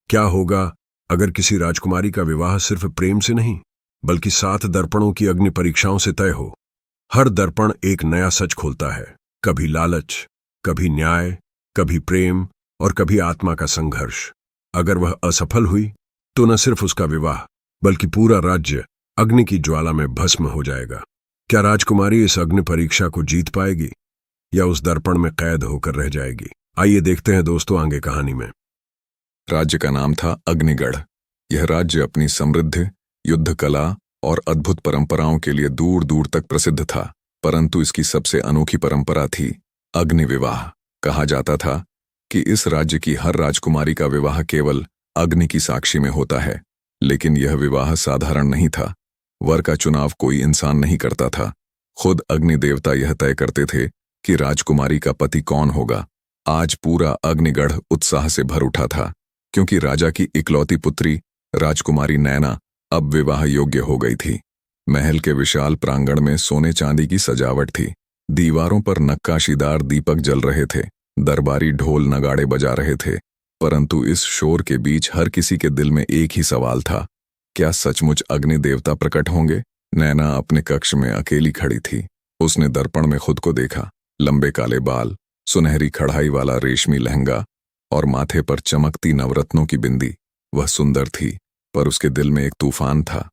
क्या होगा अगर किसी राजकुमारी का विवाह सिर्फ प्रेम से नहीं बल्कि 7 दर्पणों की अग्नि परीक्षाओं से तय हो। हर दर्पण एक नया सच खोलता है, कभी लालच, कभी न्याय, कभी प्रेम और कभी आत्मा का संघर्ष। अगर वह असफल हुई तो न सिर्फ उसका विवाह बल्कि पूरा राज्य अग्नि की ज्वाला में भस्म हो जाएगा। क्या राजकुमारी इस अग्नि परीक्षा को जीत पाएगी या उस दर्पण में कैद होकर रह जाएगी? आइए देखते हैं दोस्तों आगे कहानी में। राज्य का नाम था अग्निगढ़। यह राज्य अपनी समृद्ध युद्ध कला और अद्भुत परंपराओं के लिए दूर दूर तक प्रसिद्ध था, परंतु इसकी सबसे अनोखी परंपरा थी अग्नि विवाह। कहा जाता था कि इस राज्य की हर राजकुमारी का विवाह केवल अग्नि की साक्षी में होता है, लेकिन यह विवाह साधारण नहीं था। वर का चुनाव कोई इंसान नहीं करता था, खुद अग्नि देवता यह तय करते थे कि राजकुमारी का पति कौन होगा। आज पूरा अग्निगढ़ उत्साह से भर उठा था, क्योंकि राजा की इकलौती पुत्री राजकुमारी नैना अब विवाह योग्य हो गई थी। महल के विशाल प्रांगण में सोने चांदी की सजावट थी, दीवारों पर नक्काशीदार दीपक जल रहे थे, दरबारी ढोल नगाड़े बजा रहे थे। परंतु इस शोर के बीच हर किसी के दिल में एक ही सवाल था, क्या सचमुच अग्नि देवता प्रकट होंगे? नैना अपने कक्ष में अकेली खड़ी थी। उसने दर्पण में खुद को देखा, लंबे काले बाल, सुनहरी कढ़ाई वाला रेशमी लहंगा और माथे पर चमकती नवरत्नों की बिंदी। वह सुंदर थी, पर उसके दिल में एक तूफान था।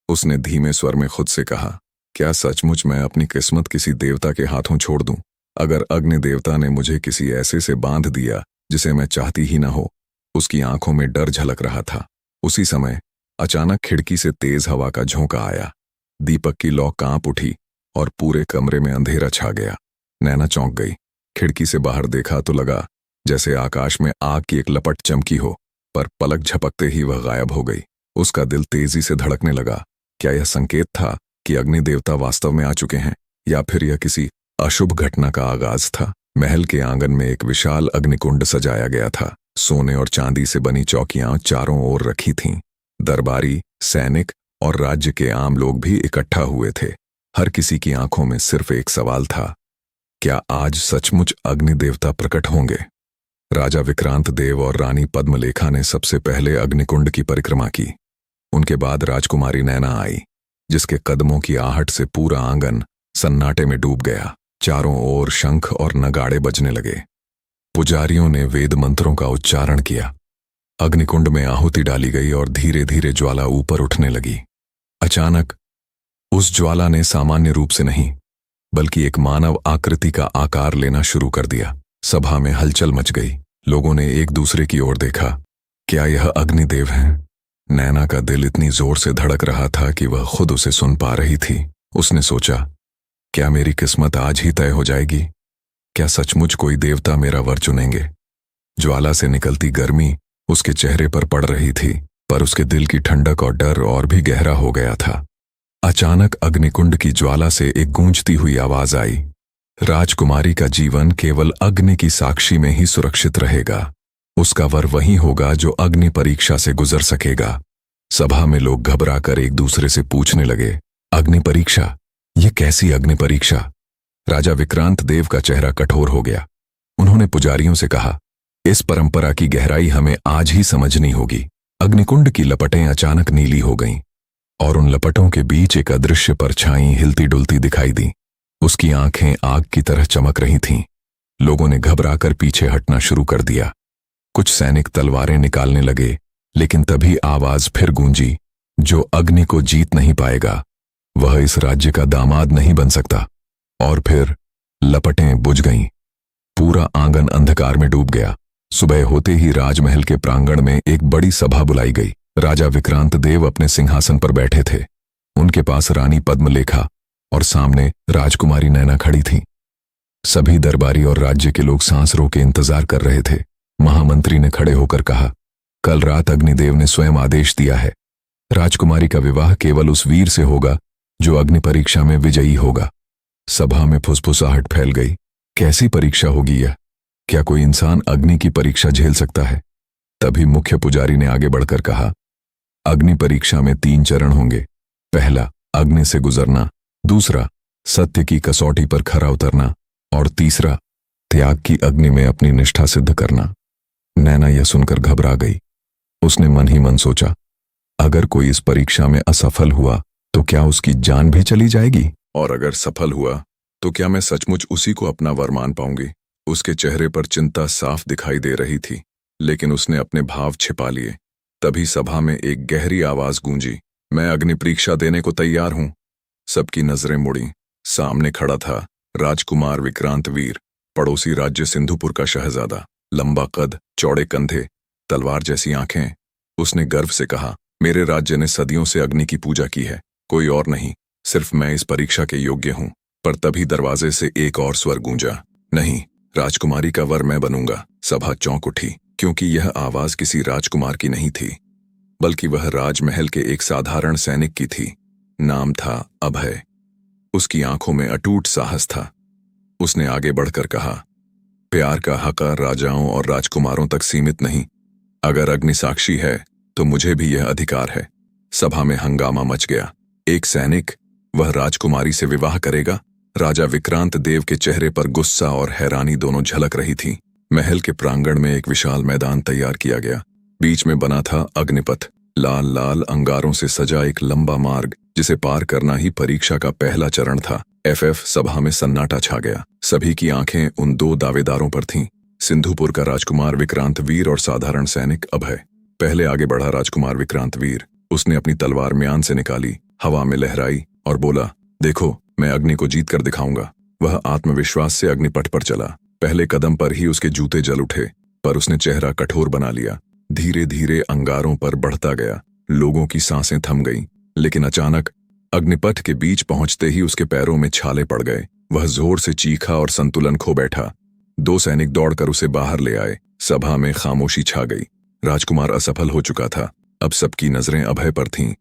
उसने धीमे स्वर में खुद से कहा, क्या सचमुच मैं अपनी किस्मत किसी देवता के हाथों छोड़ दूं? अगर अग्नि देवता ने मुझे किसी ऐसे से बांध दिया जिसे मैं चाहती ही न हो। उसकी आंखों में डर झलक रहा था। उसी समय अचानक खिड़की से तेज हवा का झोंका आया, दीपक की लौ कांप उठी और पूरे कमरे में अंधेरा छा गया। नैना चौंक गई। खिड़की से बाहर देखा तो लगा जैसे आकाश में आग की एक लपट चमकी हो, पर पलक झपकते ही वह गायब हो गई। उसका दिल तेजी से धड़कने लगा। क्या यह संकेत था कि अग्नि देवता वास्तव में आ चुके हैं, या फिर यह किसी अशुभ घटना का आगाज था? महल के आंगन में एक विशाल अग्निकुंड सजाया गया था। सोने और चांदी से बनी चौकियां चारों ओर रखी थीं। दरबारी, सैनिक और राज्य के आम लोग भी इकट्ठा हुए थे। हर किसी की आंखों में सिर्फ एक सवाल था, क्या आज सचमुच अग्नि देवता प्रकट होंगे? राजा विक्रांत देव और रानी पद्मलेखा ने सबसे पहले अग्निकुंड की परिक्रमा की। उनके बाद राजकुमारी नैना आई, जिसके कदमों की आहट से पूरा आंगन सन्नाटे में डूब गया। चारों ओर शंख और नगाड़े बजने लगे। पुजारियों ने वेद मंत्रों का उच्चारण किया। अग्निकुंड में आहुति डाली गई और धीरे धीरे ज्वाला ऊपर उठने लगी। अचानक उस ज्वाला ने सामान्य रूप से नहीं बल्कि एक मानव आकृति का आकार लेना शुरू कर दिया। सभा में हलचल मच गई। लोगों ने एक दूसरे की ओर देखा। क्या यह अग्निदेव हैं? नैना का दिल इतनी जोर से धड़क रहा था कि वह खुद उसे सुन पा रही थी। उसने सोचा, क्या मेरी किस्मत आज ही तय हो जाएगी? क्या सचमुच कोई देवता मेरा वर चुनेंगे? ज्वाला से निकलती गर्मी उसके चेहरे पर पड़ रही थी, पर उसके दिल की ठंडक और डर और भी गहरा हो गया था। अचानक अग्निकुंड की ज्वाला से एक गूंजती हुई आवाज आई, राजकुमारी का जीवन केवल अग्नि की साक्षी में ही सुरक्षित रहेगा। उसका वर वही होगा जो अग्नि परीक्षा से गुजर सकेगा। सभा में लोग घबराकर एक दूसरे से पूछने लगे, अग्नि परीक्षा? यह कैसी अग्नि परीक्षा? राजा विक्रांत देव का चेहरा कठोर हो गया। उन्होंने पुजारियों से कहा, इस परंपरा की गहराई हमें आज ही समझनी होगी। अग्निकुंड की लपटें अचानक नीली हो गईं और उन लपटों के बीच एक अदृश्य परछाई हिलती डुलती दिखाई दी। उसकी आंखें आग की तरह चमक रही थीं। लोगों ने घबराकर पीछे हटना शुरू कर दिया। कुछ सैनिक तलवारें निकालने लगे, लेकिन तभी आवाज फिर गूंजी, जो अग्नि को जीत नहीं पाएगा वह इस राज्य का दामाद नहीं बन सकता। और फिर लपटें बुझ गईं। पूरा आंगन अंधकार में डूब गया। सुबह होते ही राजमहल के प्रांगण में एक बड़ी सभा बुलाई गई। राजा विक्रांत देव अपने सिंहासन पर बैठे थे। उनके पास रानी पद्मलेखा और सामने राजकुमारी नैना खड़ी थी। सभी दरबारी और राज्य के लोग सांस रोके इंतजार कर रहे थे। महामंत्री ने खड़े होकर कहा, कल रात अग्निदेव ने स्वयं आदेश दिया है। राजकुमारी का विवाह केवल उस वीर से होगा जो अग्नि परीक्षा में विजयी होगा। सभा में फुसफुसाहट फैल गई। कैसी परीक्षा होगी यह? क्या कोई इंसान अग्नि की परीक्षा झेल सकता है? तभी मुख्य पुजारी ने आगे बढ़कर कहा, अग्नि परीक्षा में 3 चरण होंगे। पहला, अग्नि से गुजरना। दूसरा, सत्य की कसौटी पर खरा उतरना। और तीसरा, त्याग की अग्नि में अपनी निष्ठा सिद्ध करना। नैना यह सुनकर घबरा गई। उसने मन ही मन सोचा, अगर कोई इस परीक्षा में असफल हुआ तो क्या उसकी जान भी चली जाएगी? और अगर सफल हुआ तो क्या मैं सचमुच उसी को अपना वर मान पाऊंगी? उसके चेहरे पर चिंता साफ दिखाई दे रही थी, लेकिन उसने अपने भाव छिपा लिए। तभी सभा में एक गहरी आवाज गूंजी, मैं अग्नि परीक्षा देने को तैयार हूं। सबकी नजरें मुड़ी। सामने खड़ा था राजकुमार विक्रांत वीर, पड़ोसी राज्य सिंधुपुर का शहजादा। लंबा कद, चौड़े कंधे, तलवार जैसी आंखें। उसने गर्व से कहा, मेरे राज्य ने सदियों से अग्नि की पूजा की है, कोई और नहीं, सिर्फ मैं इस परीक्षा के योग्य हूं। पर तभी दरवाजे से एक और स्वर गूंजा, नहीं, राजकुमारी का वर मैं बनूंगा। सभा चौंक उठी, क्योंकि यह आवाज किसी राजकुमार की नहीं थी, बल्कि वह राजमहल के एक साधारण सैनिक की थी। नाम था अभय। उसकी आंखों में अटूट साहस था। उसने आगे बढ़कर कहा, प्यार का हक़ राजाओं और राजकुमारों तक सीमित नहीं। अगर अग्नि साक्षी है तो मुझे भी यह अधिकार है। सभा में हंगामा मच गया। एक सैनिक, वह राजकुमारी से विवाह करेगा? राजा विक्रांत देव के चेहरे पर गुस्सा और हैरानी दोनों झलक रही थी। महल के प्रांगण में एक विशाल मैदान तैयार किया गया। बीच में बना था अग्निपथ, लाल लाल अंगारों से सजा एक लंबा मार्ग, जिसे पार करना ही परीक्षा का पहला चरण था। सभा में सन्नाटा छा गया। सभी की आंखें उन दो दावेदारों पर थीं, सिंधुपुर का राजकुमार विक्रांत वीर और साधारण सैनिक अभय। पहले आगे बढ़ा राजकुमार विक्रांत वीर। उसने अपनी तलवार म्यान से निकाली, हवा में लहराई और बोला, देखो, मैं अग्नि को जीत कर दिखाऊंगा। वह आत्मविश्वास से अग्निपथ पर चला। पहले कदम पर ही उसके जूते जल उठे, पर उसने चेहरा कठोर बना लिया। धीरे धीरे अंगारों पर बढ़ता गया। लोगों की सांसें थम गईं, लेकिन अचानक अग्निपथ के बीच पहुंचते ही उसके पैरों में छाले पड़ गए। वह जोर से चीखा और संतुलन खो बैठा। दो सैनिक दौड़कर उसे बाहर ले आए। सभा में खामोशी छा गई। राजकुमार असफल हो चुका था। अब सबकी नजरें अभय पर थीं।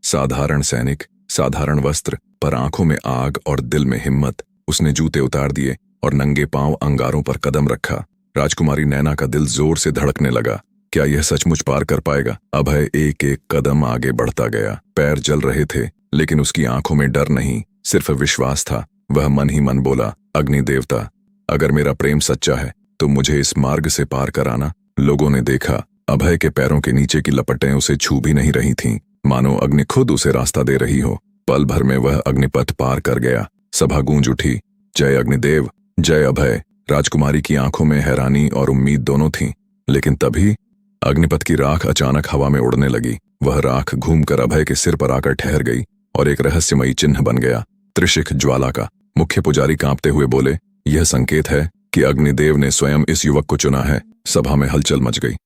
साधारण सैनिक, साधारण वस्त्र, पर आंखों में आग और दिल में हिम्मत। उसने जूते उतार दिए और नंगे पांव अंगारों पर कदम रखा। राजकुमारी नैना का दिल जोर से धड़कने लगा। क्या यह सचमुच पार कर पाएगा? अभय एक एक कदम आगे बढ़ता गया। पैर जल रहे थे, लेकिन उसकी आंखों में डर नहीं, सिर्फ विश्वास था। वह मन ही मन बोला, अग्नि देवता, अगर मेरा प्रेम सच्चा है तो मुझे इस मार्ग से पार कराना। लोगों ने देखा, अभय के पैरों के नीचे की लपटें उसे छू भी नहीं रही थीं, मानो अग्नि खुद उसे रास्ता दे रही हो। पल भर में वह अग्निपथ पार कर गया। सभा गूंज उठी, जय अग्निदेव, जय अभय। राजकुमारी की आंखों में हैरानी और उम्मीद दोनों थीं। लेकिन तभी अग्निपथ की राख अचानक हवा में उड़ने लगी। वह राख घूमकर अभय के सिर पर आकर ठहर गई और एक रहस्यमयी चिन्ह बन गया, त्रिशिख ज्वाला का। मुख्य पुजारी कांपते हुए बोले, यह संकेत है कि अग्निदेव ने स्वयं इस युवक को चुना है। सभा में हलचल मच गई।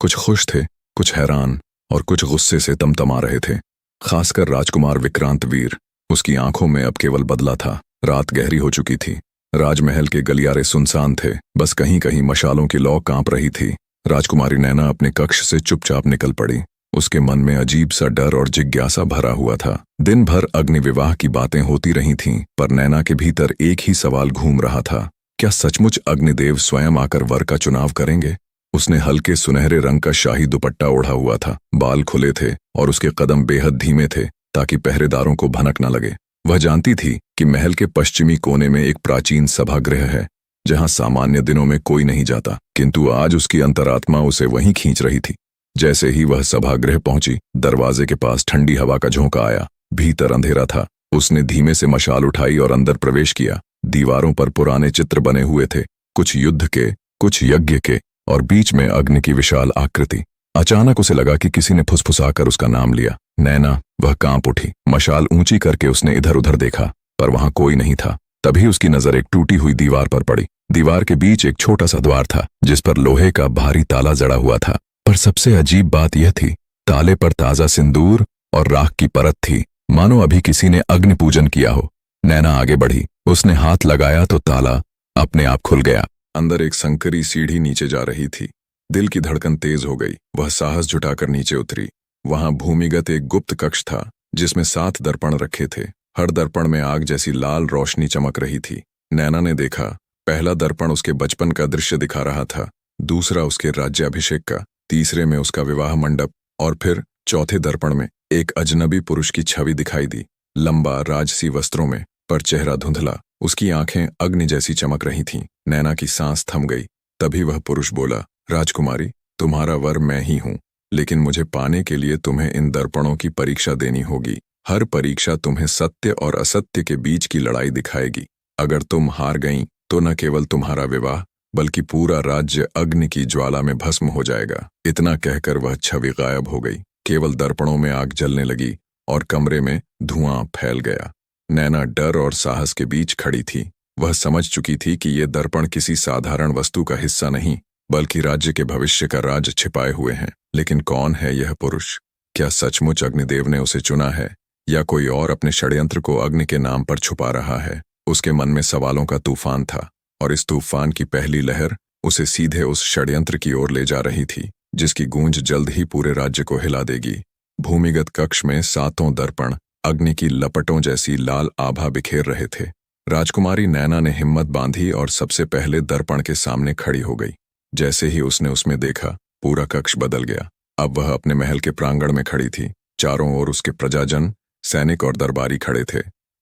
कुछ खुश थे, कुछ हैरान और कुछ गुस्से से तमतमा रहे थे। खासकर राजकुमार विक्रांत वीर। उसकी आंखों में अब केवल बदला था। रात गहरी हो चुकी थी। राजमहल के गलियारे सुनसान थे, बस कहीं कहीं मशालों की लौ कांप रही थी। राजकुमारी नैना अपने कक्ष से चुपचाप निकल पड़ी। उसके मन में अजीब सा डर और जिज्ञासा भरा हुआ था। दिन भर अग्नि विवाह की बातें होती रही थीं, पर नैना के भीतर एक ही सवाल घूम रहा था, क्या सचमुच अग्निदेव स्वयं आकर वर का चुनाव करेंगे? उसने हल्के सुनहरे रंग का शाही दुपट्टा ओढ़ा हुआ था, बाल खुले थे और उसके कदम बेहद धीमे थे, ताकि पहरेदारों को भनक न लगे। वह जानती थी कि महल के पश्चिमी कोने में एक प्राचीन सभागृह है, जहां सामान्य दिनों में कोई नहीं जाता, किंतु आज उसकी अंतरात्मा उसे वहीं खींच रही थी। जैसे ही वह सभागृह पहुंची, दरवाजे के पास ठंडी हवा का झोंका आया। भीतर अंधेरा था। उसने धीमे से मशाल उठाई और अंदर प्रवेश किया। दीवारों पर पुराने चित्र बने हुए थे, कुछ युद्ध के, कुछ यज्ञ के, और बीच में अग्नि की विशाल आकृति। अचानक उसे लगा कि किसी ने फुसफुसाकर उसका नाम लिया, नैना। वह कांप उठी। मशाल ऊंची करके उसने इधर उधर देखा, पर वहां कोई नहीं था। तभी उसकी नजर एक टूटी हुई दीवार पर पड़ी। दीवार के बीच एक छोटा सा द्वार था, जिस पर लोहे का भारी ताला जड़ा हुआ था। पर सबसे अजीब बात यह थी, ताले पर ताजा सिंदूर और राख की परत थी, मानो अभी किसी ने अग्नि पूजन किया हो। नैना आगे बढ़ी। उसने हाथ लगाया तो ताला अपने आप खुल गया। अंदर एक संकरी सीढ़ी नीचे जा रही थी। दिल की धड़कन तेज हो गई। वह साहस जुटाकर नीचे उतरी। वहां भूमिगत एक गुप्त कक्ष था, जिसमें 7 दर्पण रखे थे। हर दर्पण में आग जैसी लाल रोशनी चमक रही थी। नैना ने देखा, पहला दर्पण उसके बचपन का दृश्य दिखा रहा था, दूसरा उसके राज्याभिषेक का, तीसरे में उसका विवाह मंडप, और फिर चौथे दर्पण में एक अजनबी पुरुष की छवि दिखाई दी, लंबा राजसी वस्त्रों में, पर चेहरा धुंधला। उसकी आंखें अग्नि जैसी चमक रही थीं। नैना की सांस थम गई। तभी वह पुरुष बोला, राजकुमारी, तुम्हारा वर मैं ही हूं। लेकिन मुझे पाने के लिए तुम्हें इन दर्पणों की परीक्षा देनी होगी। हर परीक्षा तुम्हें सत्य और असत्य के बीच की लड़ाई दिखाएगी। अगर तुम हार गईं तो न केवल तुम्हारा विवाह बल्कि पूरा राज्य अग्नि की ज्वाला में भस्म हो जाएगा। इतना कहकर वह छवि गायब हो गई। केवल दर्पणों में आग जलने लगी और कमरे में धुआं फैल गया। नैना डर और साहस के बीच खड़ी थी। वह समझ चुकी थी कि ये दर्पण किसी साधारण वस्तु का हिस्सा नहीं बल्कि राज्य के भविष्य का राज छिपाए हुए हैं। लेकिन कौन है यह पुरुष? क्या सचमुच अग्निदेव ने उसे चुना है या कोई और अपने षड्यंत्र को अग्नि के नाम पर छुपा रहा है? उसके मन में सवालों का तूफान था और इस तूफान की पहली लहर उसे सीधे उस षड्यंत्र की ओर ले जा रही थी जिसकी गूंज जल्द ही पूरे राज्य को हिला देगी। भूमिगत कक्ष में 7 दर्पण अग्नि की लपटों जैसी लाल आभा बिखेर रहे थे। राजकुमारी नैना ने हिम्मत बांधी और सबसे पहले दर्पण के सामने खड़ी हो गई। जैसे ही उसने उसमें देखा, पूरा कक्ष बदल गया। अब वह अपने महल के प्रांगण में खड़ी थी। चारों ओर उसके प्रजाजन, सैनिक और दरबारी खड़े थे।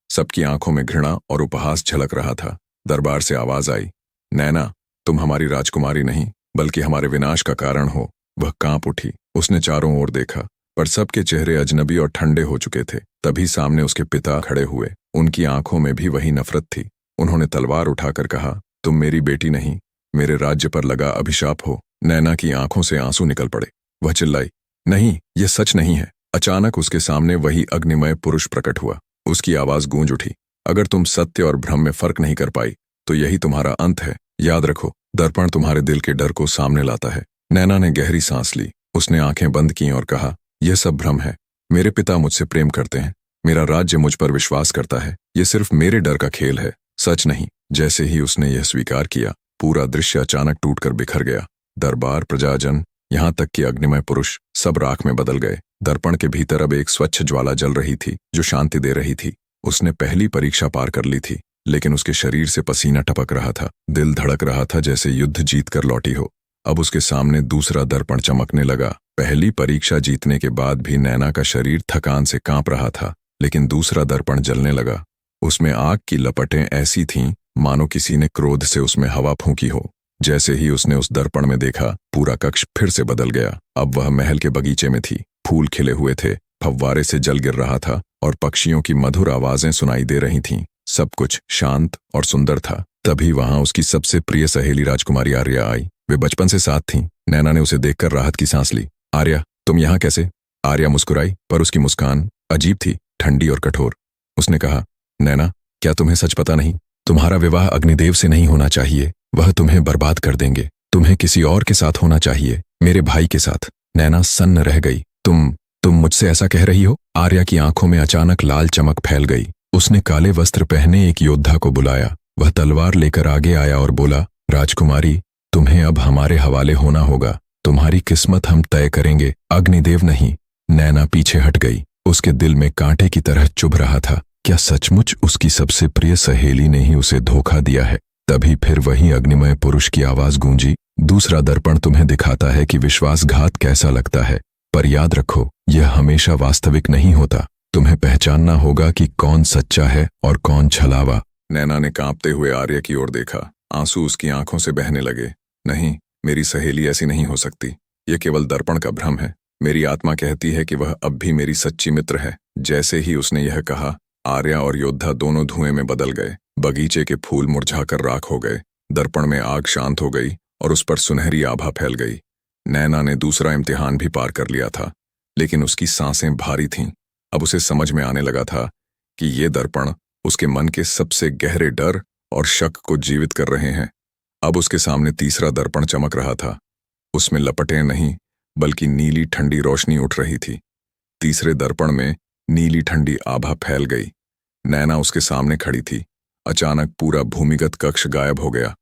सबकी आंखों में घृणा और उपहास झलक रहा था। दरबार से आवाज आई, नैना, तुम हमारी राजकुमारी नहीं बल्कि हमारे विनाश का कारण हो। वह कांप उठी। उसने चारों ओर देखा पर सबके चेहरे अजनबी और ठंडे हो चुके थे। तभी सामने उसके पिता खड़े हुए। उनकी आंखों में भी वही नफरत थी। उन्होंने तलवार उठाकर कहा, तुम मेरी बेटी नहीं, मेरे राज्य पर लगा अभिशाप हो। नैना की आंखों से आंसू निकल पड़े। वह चिल्लाई, नहीं, यह सच नहीं है। अचानक उसके सामने वही अग्निमय पुरुष प्रकट हुआ। उसकी आवाज गूंज उठी, अगर तुम सत्य और भ्रम में फर्क नहीं कर पाई तो यही तुम्हारा अंत है। याद रखो, दर्पण तुम्हारे दिल के डर को सामने लाता है। नैना ने गहरी सांस ली। उसने आंखें बंद की और कहा, यह सब भ्रम है। मेरे पिता मुझसे प्रेम करते हैं, मेरा राज्य मुझ पर विश्वास करता है। यह सिर्फ मेरे डर का खेल है, सच नहीं। जैसे ही उसने यह स्वीकार किया, पूरा दृश्य अचानक टूटकर बिखर गया। दरबार, प्रजाजन, यहाँ तक कि अग्निमय पुरुष सब राख में बदल गए। दर्पण के भीतर अब एक स्वच्छ ज्वाला जल रही थी जो शांति दे रही थी। उसने पहली परीक्षा पार कर ली थी, लेकिन उसके शरीर से पसीना टपक रहा था। दिल धड़क रहा था जैसे युद्ध जीत कर लौटी हो। अब उसके सामने दूसरा दर्पण चमकने लगा। पहली परीक्षा जीतने के बाद भी नैना का शरीर थकान से कांप रहा था, लेकिन दूसरा दर्पण जलने लगा। उसमें आग की लपटें ऐसी थीं मानो किसी ने क्रोध से उसमें हवा फूंकी हो। जैसे ही उसने उस दर्पण में देखा, पूरा कक्ष फिर से बदल गया। अब वह महल के बगीचे में थी। फूल खिले हुए थे, फव्वारे से जल गिर रहा था और पक्षियों की मधुर आवाजें सुनाई दे रही थीं। सब कुछ शांत और सुंदर था। तभी वहां उसकी सबसे प्रिय सहेली राजकुमारी आर्या आई। वे बचपन से साथ थीं। नैना ने उसे देखकर राहत की सांस ली। आर्या, तुम यहाँ कैसे? आर्या मुस्कुराई, पर उसकी मुस्कान अजीब थी, ठंडी और कठोर। उसने कहा, नैना, क्या तुम्हें सच पता नहीं? तुम्हारा विवाह अग्निदेव से नहीं होना चाहिए। वह तुम्हें बर्बाद कर देंगे। तुम्हें किसी और के साथ होना चाहिए, मेरे भाई के साथ। नैना सन्न रह गई। तुम मुझसे ऐसा कह रही हो? आर्या की आंखों में अचानक लाल चमक फैल गई। उसने काले वस्त्र पहने एक योद्धा को बुलाया। वह तलवार लेकर आगे आया और बोला, राजकुमारी, तुम्हें अब हमारे हवाले होना होगा। तुम्हारी किस्मत हम तय करेंगे, अग्निदेव नहीं। नैना पीछे हट गई। उसके दिल में कांटे की तरह चुभ रहा था। क्या सचमुच उसकी सबसे प्रिय सहेली ने ही उसे धोखा दिया है? तभी फिर वही अग्निमय पुरुष की आवाज गूंजी, दूसरा दर्पण तुम्हें दिखाता है कि विश्वासघात कैसा लगता है, पर याद रखो, यह हमेशा वास्तविक नहीं होता। तुम्हें पहचानना होगा कि कौन सच्चा है और कौन छलावा। नैना ने कांपते हुए आर्या की ओर देखा। आंसू उसकी आंखों से बहने लगे। नहीं, मेरी सहेली ऐसी नहीं हो सकती। यह केवल दर्पण का भ्रम है। मेरी आत्मा कहती है कि वह अब भी मेरी सच्ची मित्र है। जैसे ही उसने यह कहा, आर्या और योद्धा दोनों धुएं में बदल गए। बगीचे के फूल मुरझाकर राख हो गए। दर्पण में आग शांत हो गई और उस पर सुनहरी आभा फैल गई। नैना ने दूसरा इम्तिहान भी पार कर लिया था, लेकिन उसकी सांसें भारी थीं। अब उसे समझ में आने लगा था कि ये दर्पण उसके मन के सबसे गहरे डर और शक को जीवित कर रहे हैं। अब उसके सामने तीसरा दर्पण चमक रहा था। उसमें लपटें नहीं बल्कि नीली ठंडी रोशनी उठ रही थी। तीसरे दर्पण में नीली ठंडी आभा फैल गई। नैना उसके सामने खड़ी थी। अचानक पूरा भूमिगत कक्ष गायब हो गया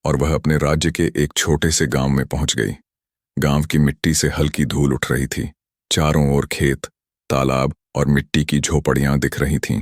और वह अपने राज्य के एक छोटे से गांव में पहुंच गई। गांव की मिट्टी से हल्की धूल उठ रही थी। चारों ओर खेत, तालाब और मिट्टी की झोपड़ियां दिख रही थीं।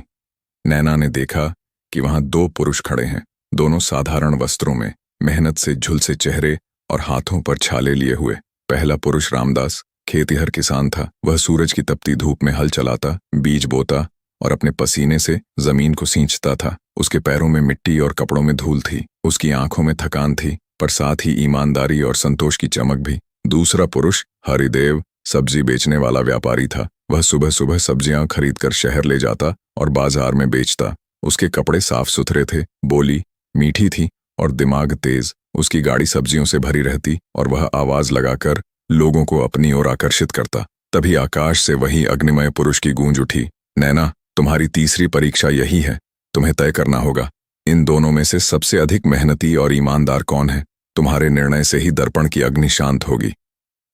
नैना ने देखा कि वहां 2 पुरुष खड़े हैं, दोनों साधारण वस्त्रों में, मेहनत से झुलसे चेहरे और हाथों पर छाले लिए हुए। पहला पुरुष रामदास खेतिहर किसान था। वह सूरज की तपती धूप में हल चलाता, बीज बोता और अपने पसीने से जमीन को सींचता था। उसके पैरों में मिट्टी और कपड़ों में धूल थी। उसकी आंखों में थकान थी, पर साथ ही ईमानदारी और संतोष की चमक भी। दूसरा पुरुष हरिदेव सब्जी बेचने वाला व्यापारी था। वह सुबह सुबह सब्जियां खरीदकर शहर ले जाता और बाजार में बेचता। उसके कपड़े साफ सुथरे थे, बोली मीठी थी और दिमाग तेज। उसकी गाड़ी सब्जियों से भरी रहती और वह आवाज लगाकर लोगों को अपनी ओर आकर्षित करता। तभी आकाश से वही अग्निमय पुरुष की गूंज उठी, नैना, तुम्हारी तीसरी परीक्षा यही है। तुम्हें तय करना होगा, इन दोनों में से सबसे अधिक मेहनती और ईमानदार कौन है। तुम्हारे निर्णय से ही दर्पण की अग्नि शांत होगी।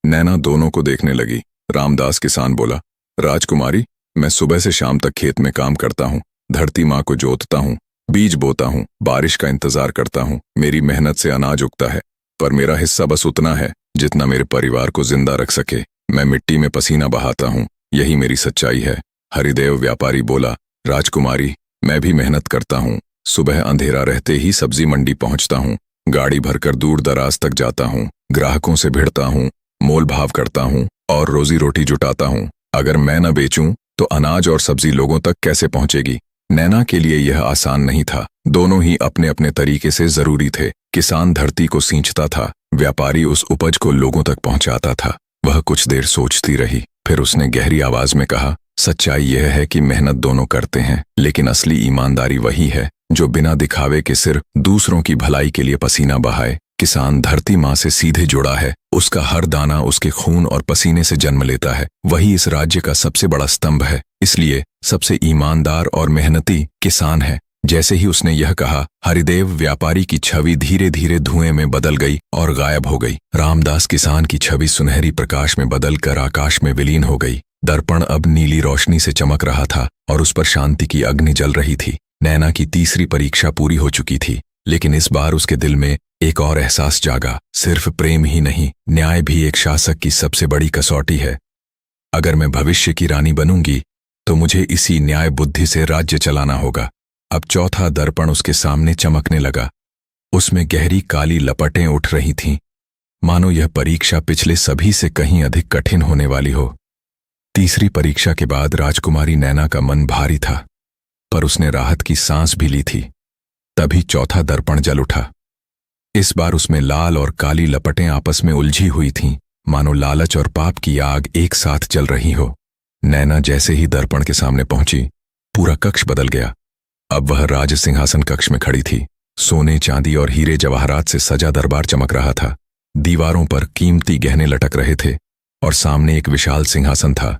नैना दोनों को देखने लगी। रामदास किसान बोला, राजकुमारी, मैं सुबह से शाम तक खेत में काम करता हूँ, धरती माँ को जोतता हूँ, बीज बोता हूँ, बारिश का इंतजार करता हूँ। मेरी मेहनत से अनाज उगता है, पर मेरा हिस्सा बस उतना है जितना मेरे परिवार को जिंदा रख सके। मैं मिट्टी में पसीना बहाता हूँ, यही मेरी सच्चाई है। हरिदेव व्यापारी बोला, राजकुमारी, मैं भी मेहनत करता हूँ। सुबह अंधेरा रहते ही सब्जी मंडी पहुंचता हूँ, गाड़ी भरकर दूर दराज तक जाता हूँ, ग्राहकों से भिड़ता हूँ, मोल भाव करता हूँ और रोजी रोटी जुटाता हूँ। अगर मैं न बेचूं तो अनाज और सब्जी लोगों तक कैसे पहुंचेगी। नैना के लिए यह आसान नहीं था। दोनों ही अपने अपने तरीके से जरूरी थे। किसान धरती को सींचता था, व्यापारी उस उपज को लोगों तक पहुंचाता था। वह कुछ देर सोचती रही, फिर उसने गहरी आवाज में कहा, सच्चाई यह है कि मेहनत दोनों करते हैं, लेकिन असली ईमानदारी वही है जो बिना दिखावे के सिर्फ दूसरों की भलाई के लिए पसीना बहाए। किसान धरती माँ से सीधे जुड़ा है, उसका हर दाना उसके खून और पसीने से जन्म लेता है। वही इस राज्य का सबसे बड़ा स्तंभ है, इसलिए सबसे ईमानदार और मेहनती किसान है। जैसे ही उसने यह कहा, हरिदेव व्यापारी की छवि धीरे धीरे धुएं में बदल गई और गायब हो गई। रामदास किसान की छवि सुनहरी प्रकाश में बदलकर आकाश में विलीन हो गई। दर्पण अब नीली रोशनी से चमक रहा था और उस पर शांति की अग्नि जल रही थी। नैना की तीसरी परीक्षा पूरी हो चुकी थी, लेकिन इस बार उसके दिल में एक और एहसास जागा। सिर्फ प्रेम ही नहीं, न्याय भी एक शासक की सबसे बड़ी कसौटी है। अगर मैं भविष्य की रानी बनूंगी तो मुझे इसी न्याय बुद्धि से राज्य चलाना होगा। अब चौथा दर्पण उसके सामने चमकने लगा। उसमें गहरी काली लपटें उठ रही थीं, मानो यह परीक्षा पिछले सभी से कहीं अधिक कठिन होने वाली हो। तीसरी परीक्षा के बाद राजकुमारी नैना का मन भारी था, पर उसने राहत की सांस भी ली थी। तभी चौथा दर्पण जल उठा। इस बार उसमें लाल और काली लपटें आपस में उलझी हुई थीं, मानो लालच और पाप की आग एक साथ जल रही हो। नैना जैसे ही दर्पण के सामने पहुंची, पूरा कक्ष बदल गया। अब वह राज सिंहासन कक्ष में खड़ी थी। सोने, चांदी और हीरे जवाहरात से सजा दरबार चमक रहा था। दीवारों पर कीमती गहने लटक रहे थे और सामने एक विशाल सिंहासन था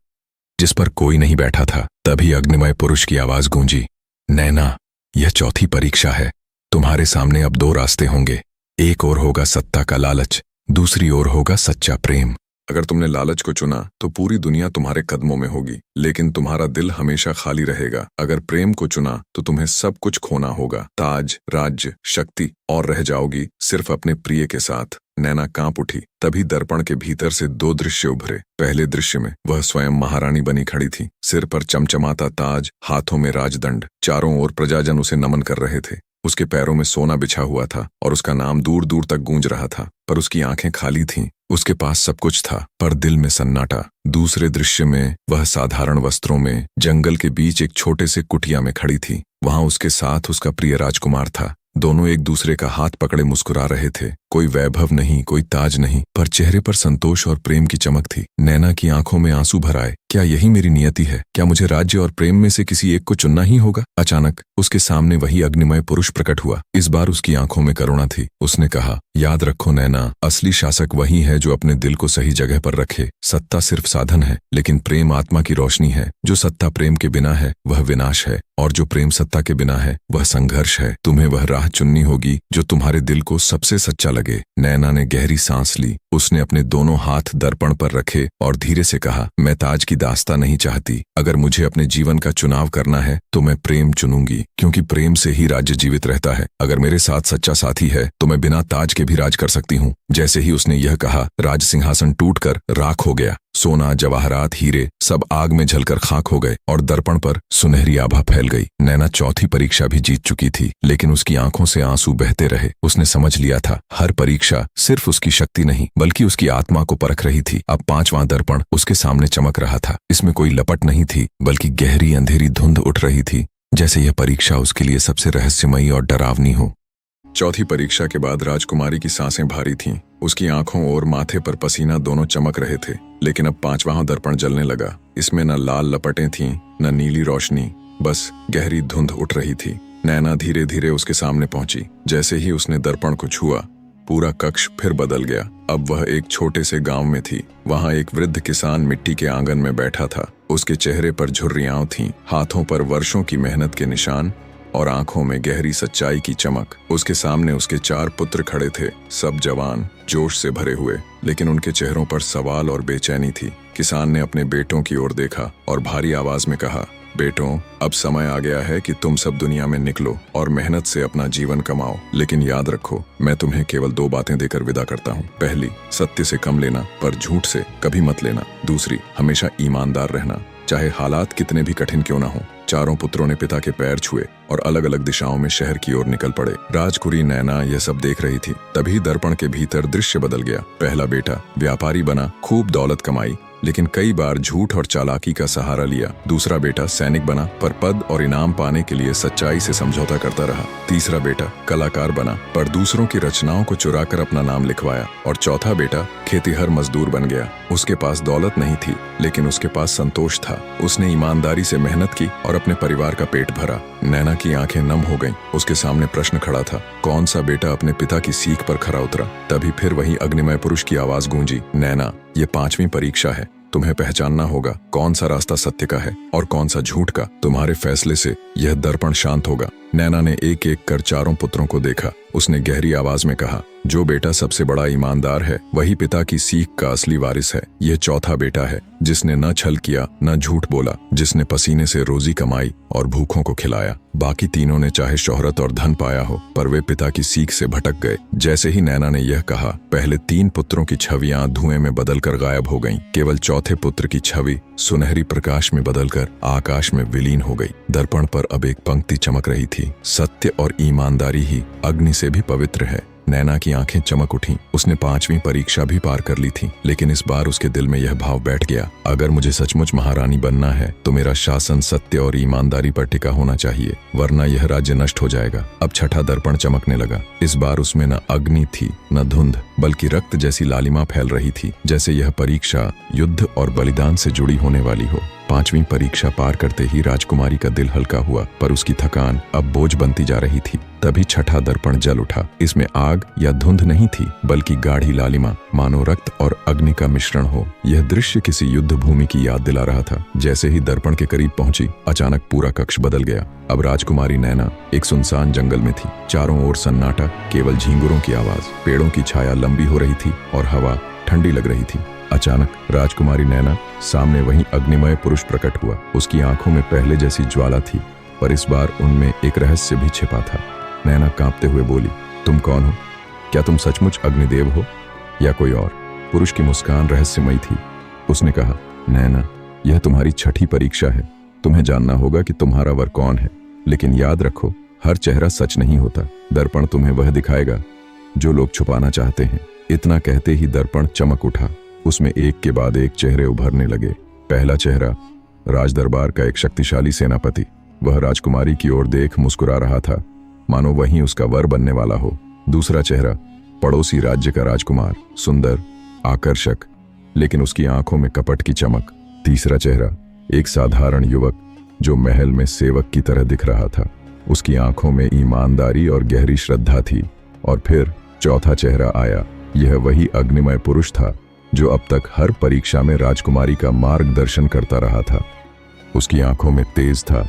जिस पर कोई नहीं बैठा था। तभी अग्निमय पुरुष की आवाज गूंजी, नैना, यह चौथी परीक्षा है। तुम्हारे सामने अब दो रास्ते होंगे। एक ओर होगा सत्ता का लालच, दूसरी ओर होगा सच्चा प्रेम। अगर तुमने लालच को चुना तो पूरी दुनिया तुम्हारे कदमों में होगी, लेकिन तुम्हारा दिल हमेशा खाली रहेगा। अगर प्रेम को चुना तो तुम्हें सब कुछ खोना होगा, ताज, राज्य, शक्ति, और रह जाओगी सिर्फ अपने प्रिय के साथ। नैना कांप उठी। तभी दर्पण के भीतर से दो दृश्य उभरे। पहले दृश्य में वह स्वयं महारानी बनी खड़ी थी, सिर पर चमचमाता ताज, हाथों में राजदंड। चारों ओर प्रजाजन उसे नमन कर रहे थे। उसके पैरों में सोना बिछा हुआ था और उसका नाम दूर दूर तक गूंज रहा था, पर उसकी आंखें खाली थीं। उसके पास सब कुछ था, पर दिल में सन्नाटा। दूसरे दृश्य में वह साधारण वस्त्रों में जंगल के बीच एक छोटे से कुटिया में खड़ी थी। वहां उसके साथ उसका प्रिय राजकुमार था। दोनों एक दूसरे का हाथ पकड़े मुस्कुरा रहे थे। कोई वैभव नहीं, कोई ताज नहीं, पर चेहरे पर संतोष और प्रेम की चमक थी। नैना की आंखों में आंसू भर आए। क्या यही मेरी नियति है? क्या मुझे राज्य और प्रेम में से किसी एक को चुनना ही होगा? अचानक उसके सामने वही अग्निमय पुरुष प्रकट हुआ। इस बार उसकी आंखों में करुणा थी। उसने कहा, याद रखो नैना, असली शासक वही है जो अपने दिल को सही जगह पर रखे। सत्ता सिर्फ साधन है, लेकिन प्रेम आत्मा की रोशनी है। जो सत्ता प्रेम के बिना है वह विनाश है, और जो प्रेम सत्ता के बिना है वह संघर्ष है। तुम्हें वह राह चुननी होगी जो तुम्हारे दिल को सबसे सच्चा लगे। नैना ने गहरी सांस ली। उसने अपने दोनों हाथ दर्पण पर रखे और धीरे से कहा, मैं ताज की दास्तां नहीं चाहती। अगर मुझे अपने जीवन का चुनाव करना है तो मैं प्रेम चुनूंगी, क्योंकि प्रेम से ही राज्य जीवित रहता है। अगर मेरे साथ सच्चा साथी है तो मैं बिना ताज के भी राज कर सकती हूँ। जैसे ही उसने यह कहा, राज सिंहासन टूटकर राख हो गया। सोना, जवाहरात, हीरे सब आग में जलकर खाक हो गए और दर्पण पर सुनहरी आभा फैल गई। नैना चौथी परीक्षा भी जीत चुकी थी, लेकिन उसकी आंखों से आंसू बहते रहे। उसने समझ लिया था, हर परीक्षा सिर्फ उसकी शक्ति नहीं बल्कि उसकी आत्मा को परख रही थी। अब पांचवां दर्पण उसके सामने चमक रहा था। इसमें कोई लपट नहीं थी, बल्कि गहरी अंधेरी धुंध उठ रही थी, जैसे यह परीक्षा उसके लिए सबसे रहस्यमयी और डरावनी हो। चौथी परीक्षा के बाद राजकुमारी की सांसें भारी थीं। उसकी आंखों और माथे पर पसीना दोनों चमक रहे थे। लेकिन अब पांचवां दर्पण जलने लगा। इसमें न लाल लपटें थीं, न नीली रोशनी, बस गहरी धुंध उठ रही थी। नैना धीरे धीरे उसके सामने पहुंची। जैसे ही उसने दर्पण को छुआ, पूरा कक्ष फिर बदल गया। अब वह एक छोटे से गांव में थी। वहां एक वृद्ध किसान मिट्टी के आंगन में बैठा था। उसके चेहरे पर झुर्रियां थीं, हाथों पर वर्षों की मेहनत के निशान और आंखों में गहरी सच्चाई की चमक। उसके सामने उसके 4 पुत्र खड़े थे, सब जवान, जोश से भरे हुए, लेकिन उनके चेहरों पर सवाल और बेचैनी थी। किसान ने अपने बेटों की ओर देखा और भारी आवाज में कहा, बेटों, अब समय आ गया है कि तुम सब दुनिया में निकलो और मेहनत से अपना जीवन कमाओ। लेकिन याद रखो, मैं तुम्हें केवल 2 बातें देकर विदा करता हूँ। पहली, सत्य से कम लेना पर झूठ से कभी मत लेना। दूसरी, हमेशा ईमानदार रहना, चाहे हालात कितने भी कठिन क्यों ना हो। चारों पुत्रों ने पिता के पैर छुए और अलग अलग दिशाओं में शहर की ओर निकल पड़े। राजकुमारी नैना यह सब देख रही थी। तभी दर्पण के भीतर दृश्य बदल गया। पहला बेटा व्यापारी बना, खूब दौलत कमाई, लेकिन कई बार झूठ और चालाकी का सहारा लिया। दूसरा बेटा सैनिक बना, पर पद और इनाम पाने के लिए सच्चाई से समझौता करता रहा। तीसरा बेटा कलाकार बना, पर दूसरों की रचनाओं को चुराकर अपना नाम लिखवाया। और चौथा बेटा खेतीहर मजदूर बन गया। उसके पास दौलत नहीं थी, लेकिन उसके पास संतोष था। उसने ईमानदारी से मेहनत की और अपने परिवार का पेट भरा। नैना की आंखें नम हो गईं। उसके सामने प्रश्न खड़ा था, कौन सा बेटा अपने पिता की सीख पर खरा उतरा? तभी फिर वही अग्निमय पुरुष की आवाज गूंजी, नैना, ये 5वीं परीक्षा है। तुम्हें पहचानना होगा कौन सा रास्ता सत्य का है और कौन सा झूठ का। तुम्हारे फैसले से यह दर्पण शांत होगा। नैना ने एक एक कर चारों पुत्रों को देखा। उसने गहरी आवाज में कहा, जो बेटा सबसे बड़ा ईमानदार है, वही पिता की सीख का असली वारिस है। यह चौथा बेटा है, जिसने न छल किया, न झूठ बोला, जिसने पसीने से रोजी कमाई और भूखों को खिलाया। बाकी तीनों ने चाहे शोहरत और धन पाया हो, पर वे पिता की सीख से भटक गए। जैसे ही नैना ने यह कहा, पहले 3 पुत्रों की छवियां धुएं में बदलकर गायब हो गईं। केवल चौथे पुत्र की छवि सुनहरी प्रकाश में बदलकर आकाश में विलीन हो गई। दर्पण पर अब एक पंक्ति चमक रही थी, सत्य और ईमानदारी ही अग्नि से भी पवित्र है। नैना की आंखें चमक उठीं। उसने 5वीं परीक्षा भी पार कर ली थी, लेकिन इस बार उसके दिल में यह भाव बैठ गया, अगर मुझे सचमुच महारानी बनना है तो मेरा शासन सत्य और ईमानदारी पर टिका होना चाहिए, वरना यह राज्य नष्ट हो जाएगा। अब छठा दर्पण चमकने लगा। इस बार उसमें न अग्नि थी, न धुंध, बल्कि रक्त जैसी लालिमा फैल रही थी, जैसे यह परीक्षा युद्ध और बलिदान से जुड़ी होने वाली हो। 5वीं परीक्षा पार करते ही राजकुमारी का दिल हल्का हुआ, पर उसकी थकान अब बोझ बनती जा रही थी। तभी छठा दर्पण जल उठा। इसमें आग या धुंध नहीं थी, बल्कि गाढ़ी लालिमा, मानो रक्त और अग्नि का मिश्रण हो। यह दृश्य किसी युद्ध भूमि की याद दिला रहा था। जैसे ही दर्पण के करीब पहुंची, अचानक पूरा कक्ष बदल गया। अब राजकुमारी नैना एक सुनसान जंगल में थी। चारों ओर सन्नाटा, केवल झींगुरों की आवाज। पेड़ों की छाया लंबी हो रही थी और हवा ठंडी लग रही थी। अचानक राजकुमारी नैना सामने वही अग्निमय पुरुष प्रकट हुआ। उसकी आंखों में पहले जैसी ज्वाला थी, पर इस बार उनमें एक रहस्य भी छिपा था। नैना कांपते हुए बोली, तुम कौन हो? क्या तुम सचमुच अग्निदेव हो या कोई और? पुरुष की मुस्कान रहस्यमयी थी। उसने कहा, नैना, यह तुम्हारी छठी परीक्षा है। तुम्हें जानना होगा कि तुम्हारा वर कौन है, लेकिन याद रखो, हर चेहरा सच नहीं होता। दर्पण तुम्हें वह दिखाएगा जो लोग छुपाना चाहते हैं। इतना कहते ही दर्पण चमक उठा। उसमें एक के बाद एक चेहरे उभरने लगे। पहला चेहरा राजदरबार का एक शक्तिशाली सेनापति। वह राजकुमारी की ओर देख मुस्कुरा रहा था, मानो वहीं उसका वर बनने वाला हो। दूसरा चेहरा पड़ोसी राज्य का राजकुमार, सुंदर, आकर्षक, लेकिन उसकी आंखों में कपट की चमक। तीसरा चेहरा एक साधारण युवक जो महल में सेवक की तरह दिख रहा था। उसकी आंखों में ईमानदारी और गहरी श्रद्धा थी। और फिर चौथा चेहरा आया। यह वही अग्निमय पुरुष था जो अब तक हर परीक्षा में राजकुमारी का मार्गदर्शन करता रहा था। उसकी आंखों में तेज था,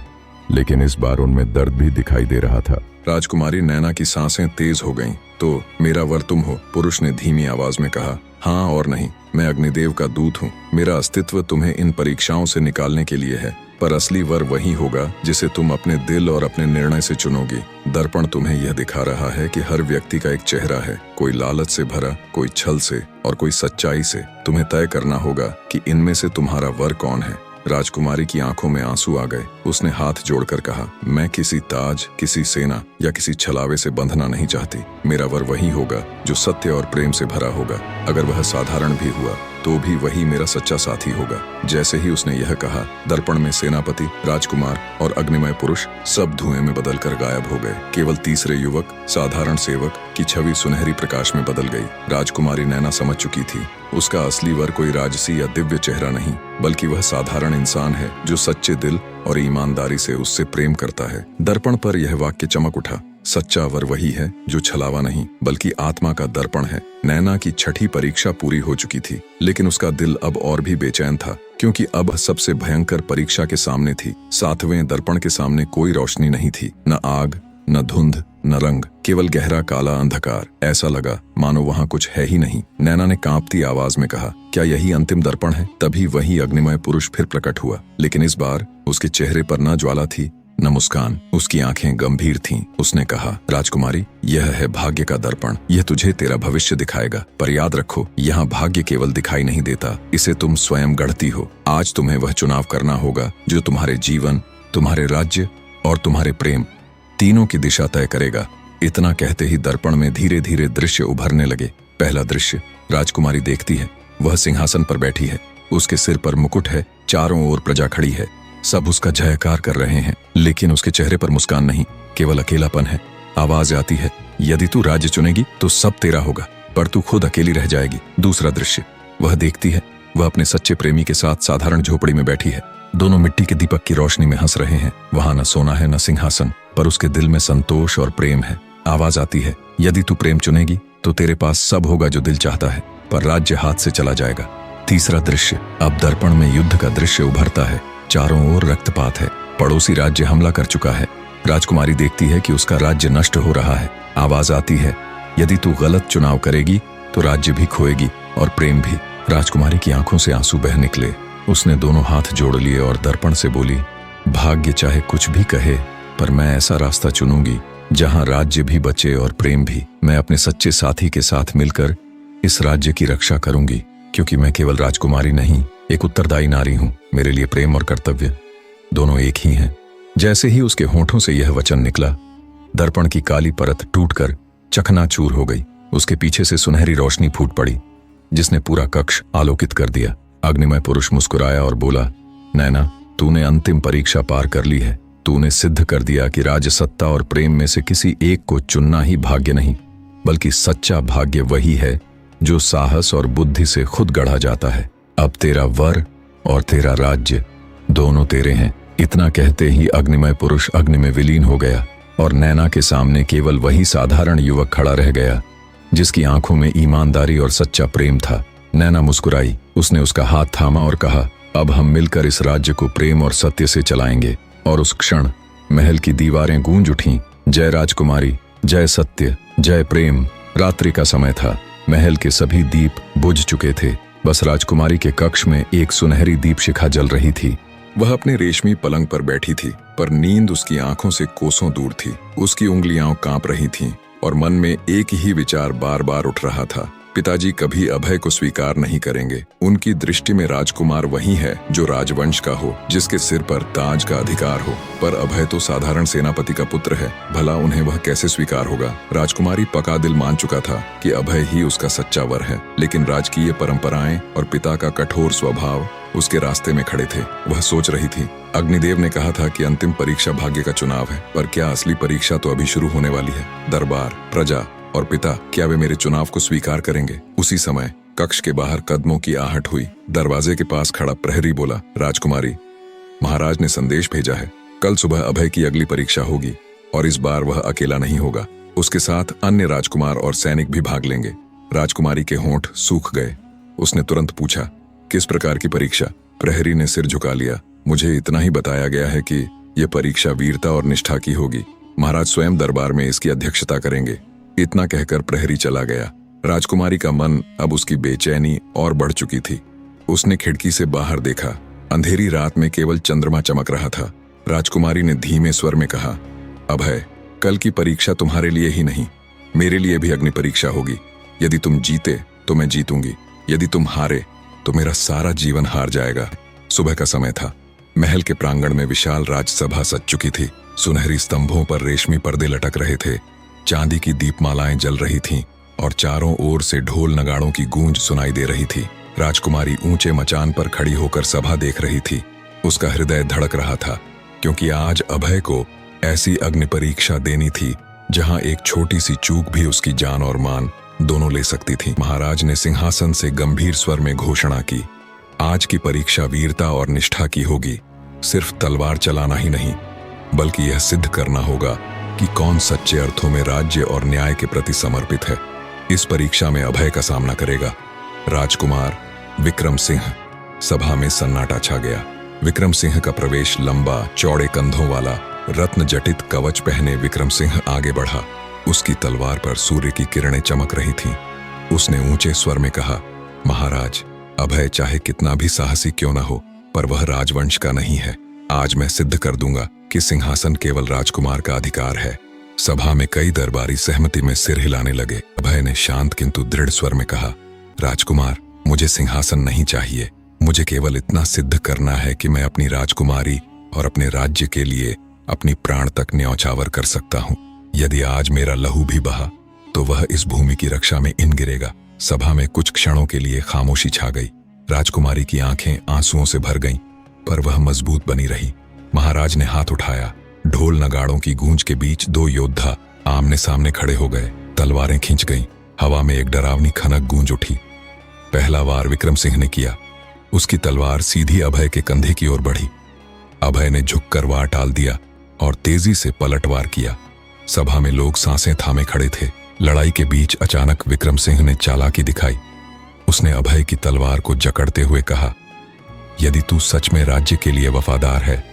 लेकिन इस बार उनमें दर्द भी दिखाई दे रहा था। राजकुमारी नैना की सांसें तेज हो गईं। तो मेरा वर तुम हो? पुरुष ने धीमी आवाज में कहा। हाँ और नहीं, मैं अग्निदेव का दूत हूँ। मेरा अस्तित्व तुम्हें इन परीक्षाओं से निकालने के लिए है, पर असली वर वही होगा जिसे तुम अपने दिल और अपने निर्णय से चुनोगी। दर्पण तुम्हें यह दिखा रहा है कि हर व्यक्ति का एक चेहरा है, कोई लालच से भरा, कोई छल से और कोई सच्चाई से। तुम्हें तय करना होगा कि इनमें से तुम्हारा वर कौन है। राजकुमारी की आंखों में आंसू आ गए। उसने हाथ जोड़कर कहा, मैं किसी ताज, किसी सेना या किसी छलावे से बंधना नहीं चाहती। मेरा वर वही होगा जो सत्य और प्रेम से भरा होगा। अगर वह साधारण भी हुआ तो भी वही मेरा सच्चा साथी होगा। जैसे ही उसने यह कहा, दर्पण में सेनापति, राजकुमार और अग्निमय पुरुष सब धुएं में बदलकर गायब हो गए। केवल तीसरे युवक, साधारण सेवक की छवि सुनहरी प्रकाश में बदल गई। राजकुमारी नैना समझ चुकी थी, उसका असली वर कोई राजसी या दिव्य चेहरा नहीं, बल्कि वह साधारण इंसान है जो सच्चे दिल और ईमानदारी से उससे प्रेम करता है। दर्पण पर यह वाक्य चमक उठा, सच्चा वर वही है जो छलावा नहीं बल्कि आत्मा का दर्पण है। नैना की छठी परीक्षा पूरी हो चुकी थी, लेकिन उसका दिल अब और भी बेचैन था, क्योंकि अब सबसे भयंकर परीक्षा के सामने थी। सातवें दर्पण के सामने कोई रोशनी नहीं थी, न आग, न धुंध, न रंग, केवल गहरा काला अंधकार। ऐसा लगा मानो वहां कुछ है ही नहीं। नैना ने कांपती आवाज में कहा, क्या यही अंतिम दर्पण है? तभी वही अग्निमय पुरुष फिर प्रकट हुआ, लेकिन इस बार उसके चेहरे पर न ज्वाला थी न मुस्कान, उसकी आंखें गंभीर थीं। उसने कहा, राजकुमारी, यह है भाग्य का दर्पण। यह तुझे तेरा भविष्य दिखाएगा, पर याद रखो, यहाँ भाग्य केवल दिखाई नहीं देता, इसे तुम स्वयं गढ़ती हो। आज तुम्हें वह चुनाव करना होगा जो तुम्हारे जीवन, तुम्हारे राज्य और तुम्हारे प्रेम तीनों की दिशा तय करेगा। इतना कहते ही दर्पण में धीरे धीरे दृश्य उभरने लगे। पहला दृश्य, राजकुमारी देखती है, वह सिंहासन पर बैठी है, उसके सिर पर मुकुट है, चारों ओर प्रजा खड़ी है, सब उसका जयकार कर रहे हैं, लेकिन उसके चेहरे पर मुस्कान नहीं, केवल अकेलापन है। आवाज आती है, यदि तू राज्य चुनेगी तो सब तेरा होगा, पर तू खुद अकेली रह जाएगी। दूसरा दृश्य, वह देखती है, वह अपने सच्चे प्रेमी के साथ साधारण झोपड़ी में बैठी है, दोनों मिट्टी के दीपक की रोशनी में हंस रहे हैं। वहां न सोना है न सिंहासन, पर उसके दिल में संतोष और प्रेम है। आवाज आती है, यदि तू प्रेम चुनेगी तो तेरे पास सब होगा जो दिल चाहता है, पर राज्य हाथ से चला जाएगा। तीसरा दृश्य, अब दर्पण में युद्ध का दृश्य उभरता है, चारों ओर रक्तपात है, पड़ोसी राज्य हमला कर चुका है। राजकुमारी देखती है कि उसका राज्य नष्ट हो रहा है। आवाज आती है, यदि तू गलत चुनाव करेगी तो राज्य भी खोएगी और प्रेम भी। राजकुमारी की आंखों से आंसू बह निकले। उसने दोनों हाथ जोड़ लिए और दर्पण से बोली, भाग्य चाहे कुछ भी कहे, पर मैं ऐसा रास्ता चुनूंगी जहां राज्य भी बचे और प्रेम भी। मैं अपने सच्चे साथी के साथ मिलकर इस राज्य की रक्षा करूंगी, क्योंकि मैं केवल राजकुमारी नहीं, एक उत्तरदायी नारी हूं। मेरे लिए प्रेम और कर्तव्य दोनों एक ही हैं। जैसे ही उसके होठों से यह वचन निकला, दर्पण की काली परत टूटकर चकनाचूर हो गई। उसके पीछे से सुनहरी रोशनी फूट पड़ी, जिसने पूरा कक्ष आलोकित कर दिया। अग्निमय पुरुष मुस्कुराया और बोला, नैना, तूने अंतिम परीक्षा पार कर ली है। तूने सिद्ध कर दिया कि राजसत्ता और प्रेम में से किसी एक को चुनना ही भाग्य नहीं, बल्कि सच्चा भाग्य वही है जो साहस और बुद्धि से खुद गढ़ा जाता है। अब तेरा वर और तेरा राज्य दोनों तेरे हैं। इतना कहते ही अग्निमय पुरुष अग्नि में विलीन हो गया और नैना के सामने केवल वही साधारण युवक खड़ा रह गया, जिसकी आंखों में ईमानदारी और सच्चा प्रेम था। नैना मुस्कुराई, उसने उसका हाथ थामा और कहा, अब हम मिलकर इस राज्य को प्रेम और सत्य से चलाएंगे। और उस क्षण महल की दीवारें गूंज उठीं, जय राजकुमारी, जय सत्य, जय प्रेम। रात्रि का समय था, महल के सभी दीप बुझ चुके थे, बस राजकुमारी के कक्ष में एक सुनहरी दीप शिखा जल रही थी। वह अपने रेशमी पलंग पर बैठी थी, पर नींद उसकी आंखों से कोसों दूर थी। उसकी उंगलियां कांप रही थीं और मन में एक ही विचार बार बार उठ रहा था, पिताजी कभी अभय को स्वीकार नहीं करेंगे। उनकी दृष्टि में राजकुमार वही है जो राजवंश का हो, जिसके सिर पर ताज का अधिकार हो, पर अभय तो साधारण सेनापति का पुत्र है, भला उन्हें वह कैसे स्वीकार होगा। राजकुमारी पका दिल मान चुका था कि अभय ही उसका सच्चा वर है, लेकिन राजकीय परंपराएं और पिता का कठोर स्वभाव उसके रास्ते में खड़े थे। वह सोच रही थी, अग्निदेव ने कहा था कि अंतिम परीक्षा भाग्य का चुनाव है, पर क्या असली परीक्षा तो अभी शुरू होने वाली है। दरबार, प्रजा और पिता, क्या वे मेरे चुनाव को स्वीकार करेंगे? उसी समय कक्ष के बाहर कदमों की आहट हुई। दरवाजे के पास खड़ा प्रहरी बोला, राजकुमारी, महाराज ने संदेश भेजा है, कल सुबह अभय की अगली परीक्षा होगी और इस बार वह अकेला नहीं होगा, उसके साथ अन्य राजकुमार और सैनिक भी भाग लेंगे। राजकुमारी के होंठ सूख गए। उसने तुरंत पूछा, किस प्रकार की परीक्षा? प्रहरी ने सिर झुका लिया। मुझे इतना ही बताया गया है कि यह परीक्षा वीरता और निष्ठा की होगी। महाराज स्वयं दरबार में इसकी अध्यक्षता करेंगे। इतना कहकर प्रहरी चला गया। राजकुमारी का मन अब उसकी बेचैनी और बढ़ चुकी थी। उसने खिड़की से बाहर देखा। अंधेरी रात में केवल चंद्रमा चमक रहा था। राजकुमारी ने धीमे स्वर में कहा, अभय, कल की परीक्षा तुम्हारे लिए ही नहीं, मेरे लिए भी अग्नि परीक्षा होगी। यदि तुम जीते तो मैं जीतूंगी, यदि तुम हारे तो मेरा सारा जीवन हार जाएगा। सुबह का समय था। महल के प्रांगण में विशाल राजसभा सज चुकी थी। सुनहरी स्तंभों पर रेशमी पर्दे लटक रहे थे, चांदी की दीपमालाएं जल रही थीं और चारों ओर से ढोल नगाड़ों की गूंज सुनाई दे रही थी। राजकुमारी ऊंचे मचान पर खड़ी होकर सभा देख रही थी। उसका हृदय धड़क रहा था, क्योंकि आज अभय को ऐसी अग्नि परीक्षा देनी थी जहां एक छोटी सी चूक भी उसकी जान और मान दोनों ले सकती थी। महाराज ने सिंहासन से गंभीर स्वर में घोषणा की, आज की परीक्षा वीरता और निष्ठा की होगी। सिर्फ तलवार चलाना ही नहीं, बल्कि यह सिद्ध करना होगा कि कौन सच्चे अर्थों में राज्य और न्याय के प्रति समर्पित है। इस परीक्षा में अभय का सामना करेगा राजकुमार विक्रम सिंह। सभा में सन्नाटा छा गया। विक्रम सिंह का प्रवेश लंबा चौड़े कंधों वाला रत्न जटित कवच पहने विक्रम सिंह आगे बढ़ा। उसकी तलवार पर सूर्य की किरणें चमक रही थीं। उसने ऊंचे स्वर में कहा, महाराज, अभय चाहे कितना भी साहसी क्यों न हो, पर वह राजवंश का नहीं है। आज मैं सिद्ध कर दूंगा कि सिंहासन केवल राजकुमार का अधिकार है। सभा में कई दरबारी सहमति में सिर हिलाने लगे। अभय ने शांत किंतु दृढ़ स्वर में कहा, राजकुमार, मुझे सिंहासन नहीं चाहिए। मुझे केवल इतना सिद्ध करना है कि मैं अपनी राजकुमारी और अपने राज्य के लिए अपनी प्राण तक न्यौछावर कर सकता हूं। यदि आज मेरा लहू भी बहा तो वह इस भूमि की रक्षा में इन गिरेगा। सभा में कुछ क्षणों के लिए खामोशी छा गई। राजकुमारी की आंखें आंसुओं से भर गईं, पर वह मजबूत बनी रही। महाराज ने हाथ उठाया। ढोल नगाड़ों की गूंज के बीच दो योद्धा आमने सामने खड़े हो गए। तलवारें खिंच गईं। हवा में एक डरावनी खनक गूंज उठी। पहला वार विक्रम सिंह ने किया। उसकी तलवार सीधी अभय के कंधे की ओर बढ़ी। अभय ने झुककर वार टाल दिया और तेजी से पलटवार किया। सभा में लोग सांसें थामे खड़े थे। लड़ाई के बीच अचानक विक्रम सिंह ने चालाकी दिखाई। उसने अभय की तलवार को जकड़ते हुए कहा, यदि तू सच में राज्य के लिए वफादार है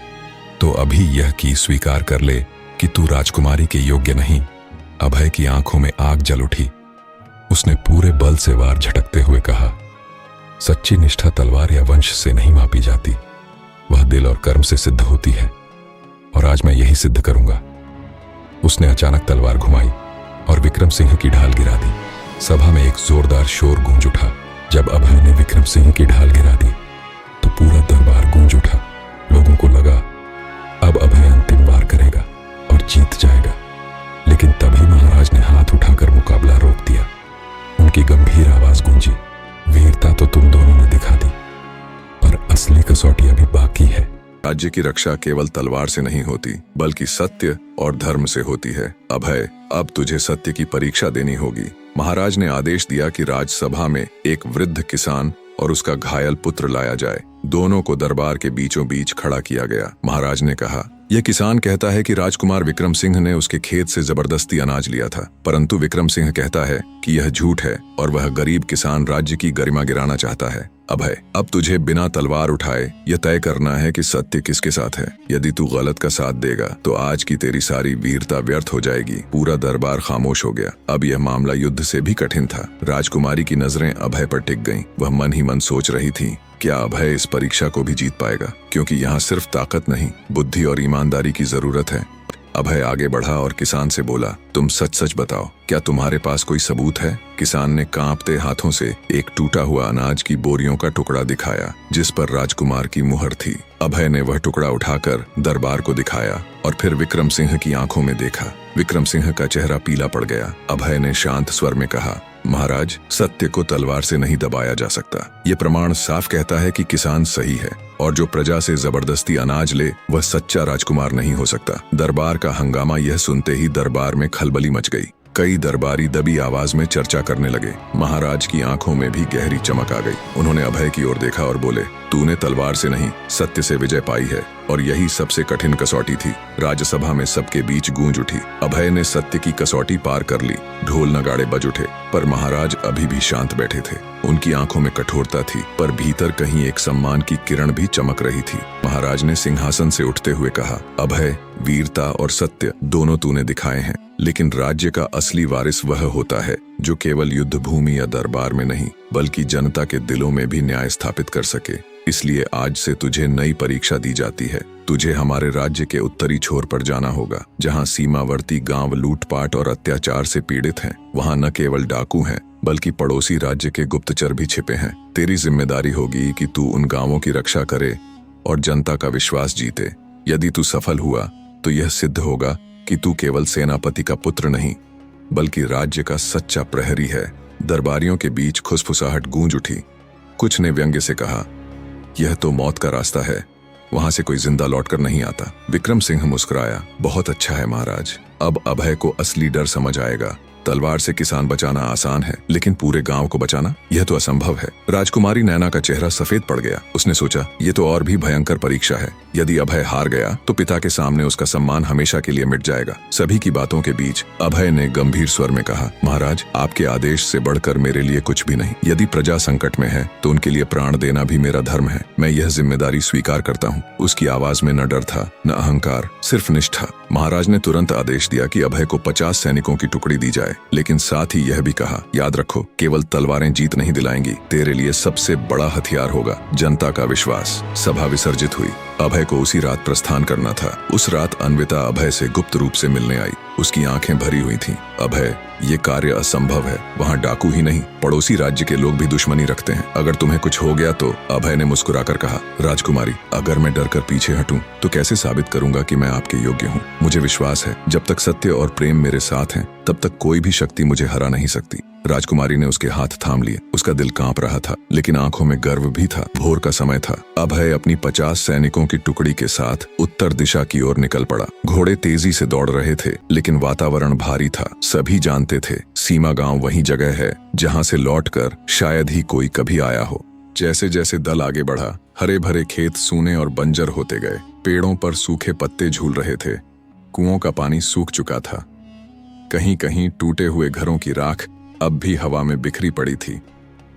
तो अभी यह की स्वीकार कर ले कि तू राजकुमारी के योग्य नहीं। अभय की आंखों में आग जल उठी। उसने पूरे बल से वार झटकते हुए कहा, सच्ची निष्ठा तलवार या वंश से नहीं मापी जाती, वह दिल और कर्म से सिद्ध होती है, और आज मैं यही सिद्ध करूंगा। उसने अचानक तलवार घुमाई और विक्रम सिंह की ढाल गिरा दी। सभा में एक जोरदार शोर गूंज उठा। जब अभय ने विक्रम सिंह की ढाल गिरा दी तो पूरा दरबार गूंज उठा। लोगों को लगा अब अभय अंतिम वार करेगा और जीत जाएगा। लेकिन तभी महाराज ने हाथ उठाकर मुकाबला रोक दिया। उनकी गंभीर आवाज गूंजी, वीरता तो तुम दोनों ने दिखा दी, पर असली कसौटी अभी बाकी है। राज्य की रक्षा केवल तलवार से नहीं होती, बल्कि सत्य और धर्म से होती है। अभय, अब तुझे सत्य की परीक्षा देनी होगी। महाराज ने आदेश दिया कि राजसभा में एक वृद्ध किसान और उसका घायल पुत्र लाया जाए। दोनों को दरबार के बीचों बीच खड़ा किया गया। महाराज ने कहा, यह किसान कहता है कि राजकुमार विक्रम सिंह ने उसके खेत से जबरदस्ती अनाज लिया था, परंतु विक्रम सिंह कहता है कि यह झूठ है और वह गरीब किसान राज्य की गरिमा गिराना चाहता है। अभय, अब तुझे बिना तलवार उठाए यह तय करना है कि सत्य किसके साथ है। यदि तू गलत का साथ देगा तो आज की तेरी सारी वीरता व्यर्थ हो जाएगी। पूरा दरबार खामोश हो गया। अब यह मामला युद्ध से भी कठिन था। राजकुमारी की नजरें अभय पर टिक गईं। वह मन ही मन सोच रही थी, क्या अभय इस परीक्षा को भी जीत पाएगा? क्योंकि यहाँ सिर्फ ताकत नहीं, बुद्धि और ईमानदारी की जरूरत है। अभय आगे बढ़ा और किसान से बोला, तुम सच सच बताओ, क्या तुम्हारे पास कोई सबूत है? किसान ने कांपते हाथों से एक टूटा हुआ अनाज की बोरियों का टुकड़ा दिखाया जिस पर राजकुमार की मुहर थी। अभय ने वह टुकड़ा उठाकर दरबार को दिखाया और फिर विक्रम सिंह की आंखों में देखा। विक्रम सिंह का चेहरा पीला पड़ गया। अभय ने शांत स्वर में कहा, महाराज, सत्य को तलवार से नहीं दबाया जा सकता। ये प्रमाण साफ कहता है कि किसान सही है और जो प्रजा से जबरदस्ती अनाज ले वह सच्चा राजकुमार नहीं हो सकता। दरबार का हंगामा यह सुनते ही दरबार में खलबली मच गई। कई दरबारी दबी आवाज में चर्चा करने लगे। महाराज की आंखों में भी गहरी चमक आ गई। उन्होंने अभय की ओर देखा और बोले, तूने तलवार से नहीं, सत्य से विजय पाई है और यही सबसे कठिन कसौटी थी। राज्यसभा में सबके बीच गूंज उठी। अभय ने सत्य की कसौटी पार कर ली। ढोल नगाड़े बज उठे, पर महाराज अभी भी शांत बैठे थे। उनकी आंखों में कठोरता थी, पर भीतर कहीं एक सम्मान की किरण भी चमक रही थी। महाराज ने सिंहासन से उठते हुए कहा, अभय, वीरता और सत्य दोनों तूने दिखाए हैं, लेकिन राज्य का असली वारिस वह होता है जो केवल युद्ध भूमि या दरबार में नहीं, बल्कि जनता के दिलों में भी न्याय स्थापित कर सके। इसलिए आज से तुझे नई परीक्षा दी जाती है। तुझे हमारे राज्य के उत्तरी छोर पर जाना होगा, जहां सीमावर्ती गांव लूटपाट और अत्याचार से पीड़ित हैं। वहां न केवल डाकू हैं, बल्कि पड़ोसी राज्य के गुप्तचर भी छिपे हैं। तेरी जिम्मेदारी होगी कि तू उन गांवों की रक्षा करे और जनता का विश्वास जीते। यदि तू सफल हुआ तो यह सिद्ध होगा कि तू केवल सेनापति का पुत्र नहीं, बल्कि राज्य का सच्चा प्रहरी है। दरबारियों के बीच खुसफुसाहट गूंज उठी। कुछ ने व्यंग्य से कहा, यह तो मौत का रास्ता है, वहां से कोई जिंदा लौटकर नहीं आता। विक्रम सिंह मुस्कुराया, बहुत अच्छा है महाराज, अब अभय को असली डर समझ आएगा। तलवार से किसान बचाना आसान है, लेकिन पूरे गांव को बचाना यह तो असंभव है। राजकुमारी नैना का चेहरा सफेद पड़ गया। उसने सोचा, ये तो और भी भयंकर परीक्षा है। यदि अभय हार गया तो पिता के सामने उसका सम्मान हमेशा के लिए मिट जाएगा। सभी की बातों के बीच अभय ने गंभीर स्वर में कहा, महाराज, आपके आदेश से बढ़कर मेरे लिए कुछ भी नहीं। यदि प्रजा संकट में है तो उनके लिए प्राण देना भी मेरा धर्म है। मैं यह जिम्मेदारी स्वीकार करता हूँ। उसकी आवाज में न डर था, न अहंकार, सिर्फ निष्ठा। महाराज ने तुरंत आदेश दिया कि अभय को 50 सैनिकों की टुकड़ी दी जाए, लेकिन साथ ही यह भी कहा, याद रखो, केवल तलवारें जीत नहीं दिलाएंगी, तेरे लिए सबसे बड़ा हथियार होगा जनता का विश्वास। सभा विसर्जित हुई। अभय को उसी रात प्रस्थान करना था। उस रात अन्विता अभय से गुप्त रूप से मिलने आई। उसकी आंखें भरी हुई थीं। अभय, ये कार्य असंभव है। वहाँ डाकू ही नहीं, पड़ोसी राज्य के लोग भी दुश्मनी रखते हैं। अगर तुम्हें कुछ हो गया तो? अभय ने मुस्कुराकर कहा, राजकुमारी, अगर मैं डर कर पीछे हटूं तो कैसे साबित करूंगा कि मैं आपके योग्य हूँ? मुझे विश्वास है, जब तक सत्य और प्रेम मेरे साथ हैं, तब तक कोई भी शक्ति मुझे हरा नहीं सकती। राजकुमारी ने उसके हाथ थाम लिए। उसका दिल कांप रहा था, लेकिन आंखों में गर्व भी था। भोर का समय था। अभय अपनी 50 सैनिकों की टुकड़ी के साथ उत्तर दिशा की ओर निकल पड़ा। घोड़े तेजी से दौड़ रहे थे, लेकिन वातावरण भारी था। सभी जानते थे, सीमा गांव वही जगह है जहां से लौटकर शायद ही कोई कभी आया हो। जैसे जैसे दल आगे बढ़ा, हरे भरे खेत सूने और बंजर होते गए। पेड़ों पर सूखे पत्ते झूल रहे थे। कुओं का पानी सूख चुका था। कहीं कहीं टूटे हुए घरों की राख अब भी हवा में बिखरी पड़ी थी।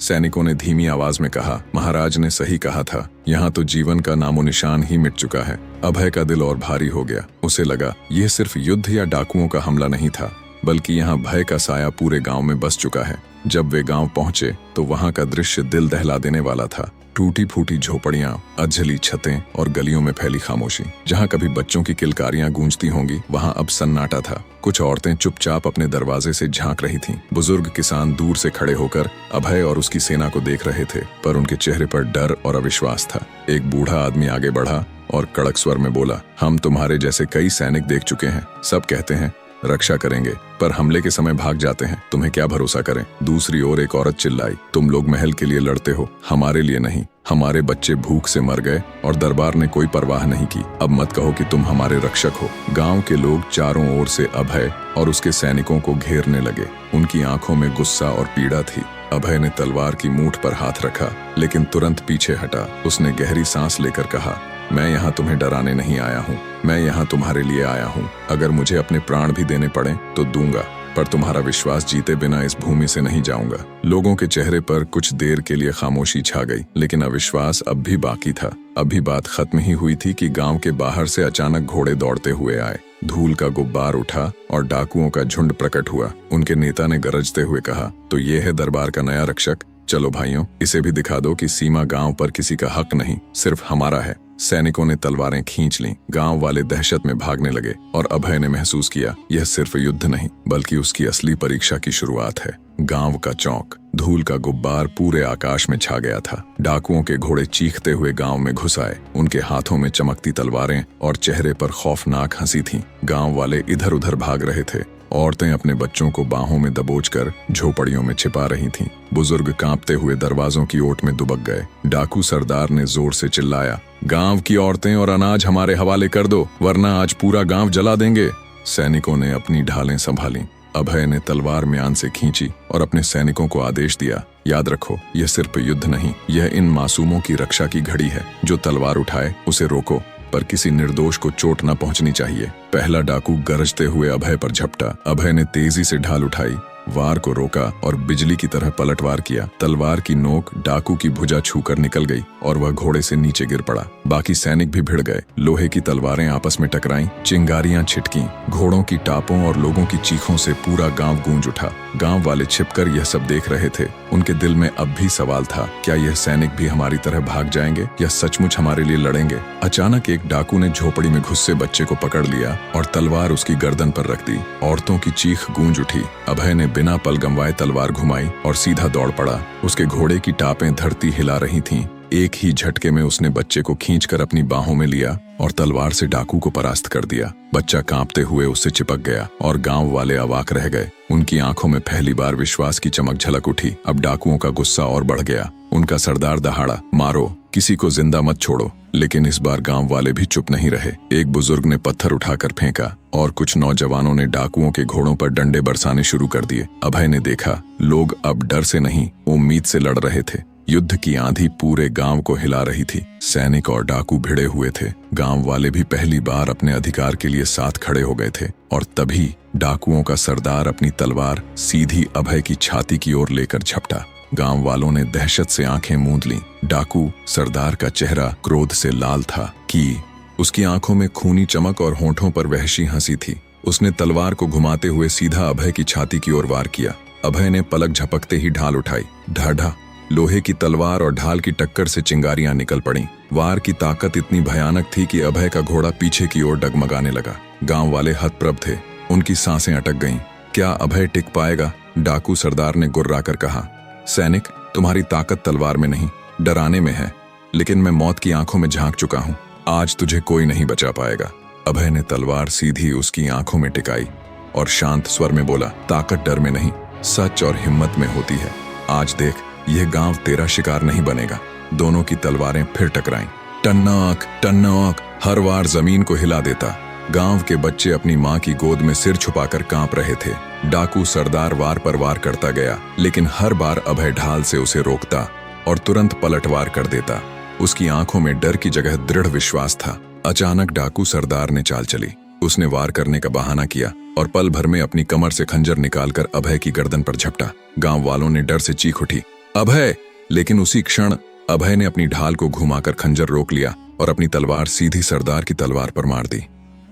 सैनिकों ने धीमी आवाज में कहा, महाराज ने सही कहा था, यहाँ तो जीवन का नामो निशान ही मिट चुका है। अभय का दिल और भारी हो गया। उसे लगा, यह सिर्फ युद्ध या डाकुओं का हमला नहीं था, बल्कि यहाँ भय का साया पूरे गांव में बस चुका है। जब वे गांव पहुंचे तो वहां का दृश्य दिल दहला देने वाला था। टूटी फूटी झोपड़ियां, अधजली छतें और गलियों में फैली खामोशी। जहां कभी बच्चों की किलकारियां गूंजती होंगी, वहां अब सन्नाटा था। कुछ औरतें चुपचाप अपने दरवाजे से झांक रही थीं। बुजुर्ग किसान दूर से खड़े होकर अभय और उसकी सेना को देख रहे थे, पर उनके चेहरे पर डर और अविश्वास था। एक बूढ़ा आदमी आगे बढ़ा और कड़क स्वर में बोला, हम तुम्हारे जैसे कई सैनिक देख चुके हैं। सब कहते हैं रक्षा करेंगे, पर हमले के समय भाग जाते हैं। तुम्हें क्या भरोसा करें? दूसरी ओर एक औरत चिल्लाई, तुम लोग महल के लिए लड़ते हो, हमारे लिए नहीं। हमारे बच्चे भूख से मर गए और दरबार ने कोई परवाह नहीं की। अब मत कहो कि तुम हमारे रक्षक हो। गांव के लोग चारों ओर से अभय और उसके सैनिकों को घेरने लगे। उनकी आंखों में गुस्सा और पीड़ा थी। अभय ने तलवार की मूठ पर हाथ रखा, लेकिन तुरंत पीछे हटा। उसने गहरी सांस लेकर कहा, मैं यहाँ तुम्हें डराने नहीं आया हूँ, मैं यहाँ तुम्हारे लिए आया हूँ। अगर मुझे अपने प्राण भी देने पड़े तो दूंगा, पर तुम्हारा विश्वास जीते बिना इस भूमि से नहीं जाऊंगा। लोगों के चेहरे पर कुछ देर के लिए खामोशी छा गई, लेकिन अविश्वास अब भी बाकी था। अभी बात खत्म ही हुई थी कि गांव के बाहर से अचानक घोड़े दौड़ते हुए आए। धूल का गुब्बार उठा और डाकुओं का झुंड प्रकट हुआ। उनके नेता ने गरजते हुए कहा, तो ये है दरबार का नया रक्षक। चलो भाइयों, इसे भी दिखा दो कि सीमा गांव पर किसी का हक नहीं, सिर्फ हमारा है। सैनिकों ने तलवारें खींच लीं। गांव वाले दहशत में भागने लगे और अभय ने महसूस किया, यह सिर्फ युद्ध नहीं, बल्कि उसकी असली परीक्षा की शुरुआत है। गांव का चौक, धूल का गुब्बार पूरे आकाश में छा गया था। डाकुओं के घोड़े चीखते हुए गांव में घुस आए। उनके हाथों में चमकती तलवारें और चेहरे पर खौफनाक हंसी थी। गांव वाले इधर उधर भाग रहे थे। औरतें अपने बच्चों को बाहों में दबोचकर झोपड़ियों में छिपा रही थीं। बुजुर्ग कांपते हुए दरवाजों की ओट में दुबक गए। डाकू सरदार ने जोर से चिल्लाया, गांव की औरतें और अनाज हमारे हवाले कर दो, वरना आज पूरा गांव जला देंगे। सैनिकों ने अपनी ढालें संभाली। अभय ने तलवार म्यान से खींची और अपने सैनिकों को आदेश दिया, याद रखो, यह सिर्फ युद्ध नहीं, यह इन मासूमों की रक्षा की घड़ी है। जो तलवार उठाए उसे रोको, पर किसी निर्दोष को चोट न पहुंचनी चाहिए। पहला डाकू गरजते हुए अभय पर झपटा। अभय ने तेजी से ढाल उठाई, वार को रोका और बिजली की तरह पलटवार किया। तलवार की नोक डाकू की भुजा छूकर निकल गई और वह घोड़े से नीचे गिर पड़ा। बाकी सैनिक भी भिड़ गए। लोहे की तलवारें आपस में टकराईं, चिंगारियां छिटकीं। घोड़ों की टापों और लोगों की चीखों से पूरा गांव गूंज उठा। गांव वाले छिपकर यह सब देख रहे थे। उनके दिल में अब भी सवाल था, क्या यह सैनिक भी हमारी तरह भाग जाएंगे या सचमुच हमारे लिए लड़ेंगे? अचानक एक डाकू ने झोपड़ी में घुसे बच्चे को पकड़ लिया और तलवार उसकी गर्दन पर रख दी। औरतों की चीख गूंज उठी। अभय ने बिना पल गंवाए तलवार घुमाई और सीधा दौड़ पड़ा। उसके घोड़े की टापें धरती हिला रही थीं। एक ही झटके में उसने बच्चे को खींचकर अपनी बाहों में लिया और तलवार से डाकू को परास्त कर दिया। बच्चा कांपते हुए उससे चिपक गया और गांव वाले अवाक रह गए। उनकी आंखों में पहली बार विश्वास की चमक झलक उठी। अब डाकुओं का गुस्सा और बढ़ गया। उनका सरदार दहाड़ा, मारो, किसी को जिंदा मत छोड़ो। लेकिन इस बार गांव वाले भी चुप नहीं रहे। एक बुजुर्ग ने पत्थर उठाकर फेंका और कुछ नौजवानों ने डाकुओं के घोड़ों पर डंडे बरसाने शुरू कर दिए। अभय ने देखा, लोग अब डर से नहीं, उम्मीद से लड़ रहे थे। युद्ध की आंधी पूरे गांव को हिला रही थी। सैनिक और डाकू भिड़े हुए थे। गांव वाले भी पहली बार अपने अधिकार के लिए साथ खड़े हो गए थे। और तभी डाकुओं का सरदार अपनी तलवार सीधी अभय की छाती की ओर लेकर झपटा। गांव वालों ने दहशत से आंखें मूंद लीं। डाकू सरदार का चेहरा क्रोध से लाल था कि उसकी आंखों में खूनी चमक और होंठों पर वहशी हंसी थी। उसने तलवार को घुमाते हुए सीधा अभय की छाती की ओर वार किया। अभय ने पलक झपकते ही ढाल उठाई। ढाढा लोहे की तलवार और ढाल की टक्कर से चिंगारियां निकल पड़ीं। वार की ताकत इतनी भयानक थी कि अभय का घोड़ा पीछे की ओर डगमगाने लगा। गांव वाले हतप्रभ थे। उनकी सांसें अटक गईं। क्या अभय टिक पाएगा? डाकू सरदार ने गुर्राकर कहा, सैनिक, तुम्हारी ताकत तलवार में नहीं, डराने में है। लेकिन मैं मौत की आंखों में झांक चुका हूं। आज तुझे कोई नहीं बचा पाएगा। अभय ने तलवार सीधी उसकी आंखों में टिकाई और शांत स्वर में बोला, ताकत डर में नहीं, सच और हिम्मत में होती है। आज देख, यह गांव तेरा शिकार नहीं बनेगा। दोनों की तलवारें फिर टकराईं। टन्नाक टन्नाक हर वार जमीन को हिला देता। गांव के बच्चे अपनी मां की गोद में सिर छुपाकर कांप रहे थे। डाकू सरदार वार पर वार करता गया, लेकिन हर बार अभय ढाल से उसे रोकता और तुरंत पलटवार कर देता। उसकी आंखों में डर की जगह दृढ़ विश्वास था। अचानक डाकू सरदार ने चाल चली। उसने वार करने का बहाना किया और पल भर में अपनी कमर से खंजर निकालकर अभय की गर्दन पर झपटा। गांव वालों ने डर से चीख उठी, अभय! लेकिन उसी क्षण अभय ने अपनी ढाल को घुमाकर खंजर रोक लिया और अपनी तलवार सीधी सरदार की तलवार पर मार दी।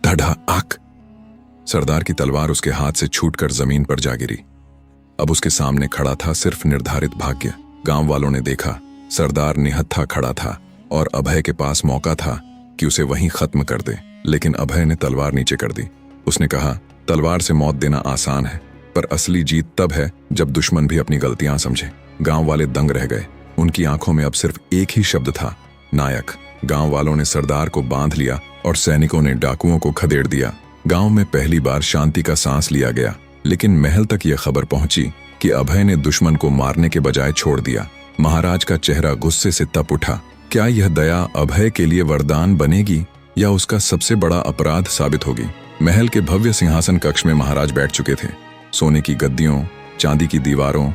धड़ा आक! सरदार की तलवार उसके हाथ से छूटकर जमीन पर जा गिरी। अब उसके सामने खड़ा था सिर्फ निर्धारित भाग्य। गांव वालों ने देखा, सरदार निहत्था खड़ा था और अभय के पास मौका था कि उसे वहीं खत्म कर दे। लेकिन अभय ने तलवार नीचे कर दी। उसने कहा, तलवार से मौत देना आसान है, पर असली जीत तब है जब दुश्मन भी अपनी गलतियां समझे। गांव वाले दंग रह गए। उनकी आंखों में अब सिर्फ एक ही शब्द था, नायक। गांव वालों ने सरदार को बांध लिया और सैनिकों ने डाकुओं को खदेड़ दिया। गांव में पहली बार शांति का सांस लिया गया। लेकिन महल तक यह खबर पहुंची कि अभय ने दुश्मन को मारने के बजाय छोड़ दिया। महाराज का चेहरा गुस्से से तप उठा। क्या यह दया अभय के लिए वरदान बनेगी या उसका सबसे बड़ा अपराध साबित होगी? महल के भव्य सिंहासन कक्ष में महाराज बैठ चुके थे। सोने की गद्दियों, चांदी की दीवारों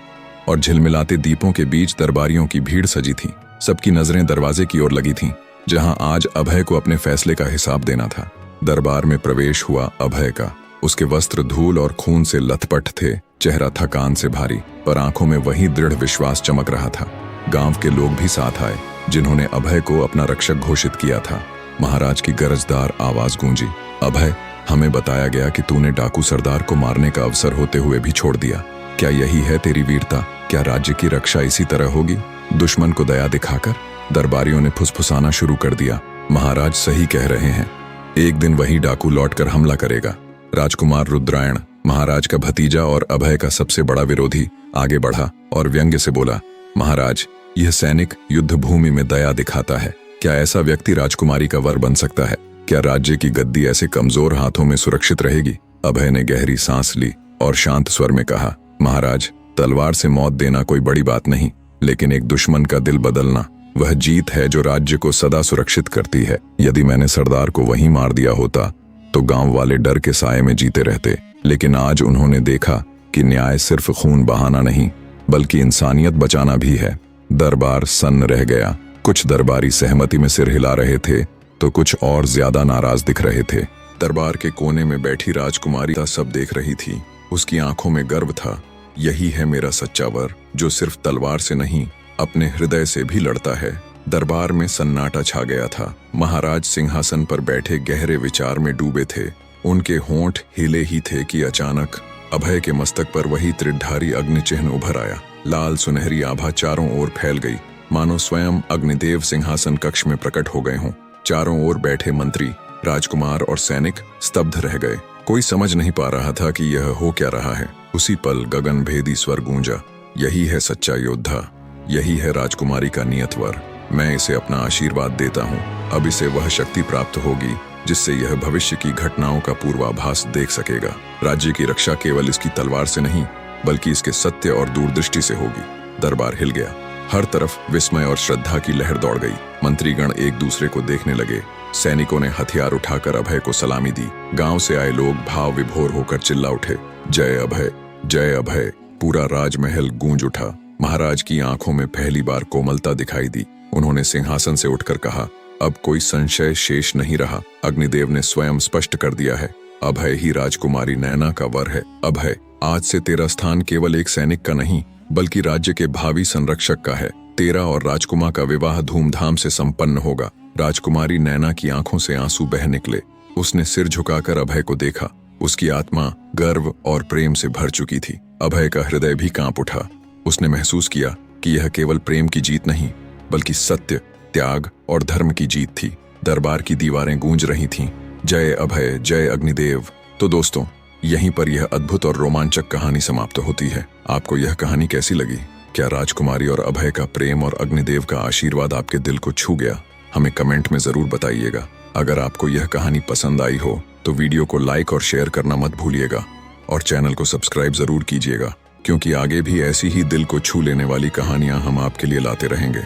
और झिलमिलाते दीपों के बीच दरबारियों की भीड़ सजी थी। सबकी नजरें दरवाजे की ओर लगी थीं, जहां आज अभय को अपने फैसले का हिसाब देना था। दरबार में प्रवेश हुआ अभय का। उसके वस्त्र धूल और खून से लथपथ थे, चेहरा थकान से भारी, पर आंखों में वही दृढ़ विश्वास चमक रहा था। गांव के लोग भी साथ आए, जिन्होंने अभय को अपना रक्षक घोषित किया था। महाराज की गरजदार आवाज गूंजी, अभय, हमें बताया गया कि तूने डाकू सरदार को मारने का अवसर होते हुए भी छोड़ दिया। क्या यही है तेरी वीरता? क्या राज्य की रक्षा इसी तरह होगी, दुश्मन को दया दिखाकर? दरबारियों ने फुसफुसाना शुरू कर दिया, महाराज सही कह रहे हैं। एक दिन वही डाकू लौटकर हमला करेगा। राजकुमार रुद्रायण, महाराज का भतीजा और अभय का सबसे बड़ा विरोधी, आगे बढ़ा और व्यंग्य से बोला, महाराज, यह सैनिक युद्ध भूमि में दया दिखाता है। क्या ऐसा व्यक्ति राजकुमारी का वर बन सकता है? क्या राज्य की गद्दी ऐसे कमजोर हाथों में सुरक्षित रहेगी? अभय ने गहरी सांस ली और शांत स्वर में कहा, महाराज, तलवार से मौत देना कोई बड़ी बात नहीं, लेकिन एक दुश्मन का दिल बदलना, वह जीत है जो राज्य को सदा सुरक्षित करती है। यदि मैंने सरदार को वहीं मार दिया होता तो गांव वाले डर के साए में जीते रहते। लेकिन आज उन्होंने देखा कि न्याय सिर्फ खून बहाना नहीं, बल्कि इंसानियत बचाना भी है। दरबार सन्न रह गया। कुछ दरबारी सहमति में सिर हिला रहे थे तो कुछ और ज्यादा नाराज दिख रहे थे। दरबार के कोने में बैठी राजकुमारी सब देख रही थी। उसकी आंखों में गर्व था। यही है मेरा सच्चा वर, जो सिर्फ तलवार से नहीं, अपने हृदय से भी लड़ता है। दरबार में सन्नाटा छा गया था। महाराज सिंहासन पर बैठे गहरे विचार में डूबे थे। उनके होंठ हिले ही थे कि अचानक अभय के मस्तक पर वही त्रिधारी अग्नि चिन्ह उभर आया। लाल सुनहरी आभा चारों ओर फैल गई, मानो स्वयं अग्निदेव सिंहासन कक्ष में प्रकट हो गए हों। चारों ओर बैठे मंत्री, राजकुमार और सैनिक स्तब्ध रह गए। कोई समझ नहीं पा रहा था कि यह हो क्या रहा है। उसी पल गगन भेदी स्वर गूंजा, यही है सच्चा योद्धा, यही है राजकुमारी का नियत वर। मैं इसे अपना आशीर्वाद देता हूँ। अब इसे वह शक्ति प्राप्त होगी जिससे यह भविष्य की घटनाओं का पूर्वाभास देख सकेगा। राज्य की रक्षा केवल इसकी तलवार से नहीं बल्कि इसके सत्य और दूरदृष्टि से होगी। दरबार हिल गया। हर तरफ विस्मय और श्रद्धा की लहर दौड़ गई। मंत्रीगण एक दूसरे को देखने लगे। सैनिकों ने हथियार उठाकर अभय को सलामी दी। गांव से आए लोग भाव विभोर होकर चिल्ला उठे, जय अभय, जय अभय। पूरा राजमहल गूंज उठा। महाराज की आंखों में पहली बार कोमलता दिखाई दी। उन्होंने सिंहासन से उठकर कहा, अब कोई संशय शेष नहीं रहा। अग्निदेव ने स्वयं स्पष्ट कर दिया है, अभय ही राजकुमारी नैना का वर है। अभय, आज से तेरा स्थान केवल एक सैनिक का नहीं बल्कि राज्य के भावी संरक्षक का है। तेरा और राजकुमार का विवाह धूमधाम से संपन्न होगा। राजकुमारी नैना की आंखों से आंसू बह निकले। उसने सिर झुकाकर अभय को देखा। उसकी आत्मा गर्व और प्रेम से भर चुकी थी। अभय का हृदय भी कांप उठा। उसने महसूस किया कि यह केवल प्रेम की जीत नहीं बल्कि सत्य, त्याग और धर्म की जीत थी। दरबार की दीवारें गूंज रही थीं, जय अभय, जय अग्निदेव। तो दोस्तों, यहीं पर यह अद्भुत और रोमांचक कहानी समाप्त होती है। आपको यह कहानी कैसी लगी? क्या राजकुमारी और अभय का प्रेम और अग्निदेव का आशीर्वाद आपके दिल को छू गया? हमें कमेंट में जरूर बताइएगा। अगर आपको यह कहानी पसंद आई हो तो वीडियो को लाइक और शेयर करना मत भूलिएगा और चैनल को सब्सक्राइब जरूर कीजिएगा, क्योंकि आगे भी ऐसी ही दिल को छू लेने वाली कहानियां हम आपके लिए लाते रहेंगे।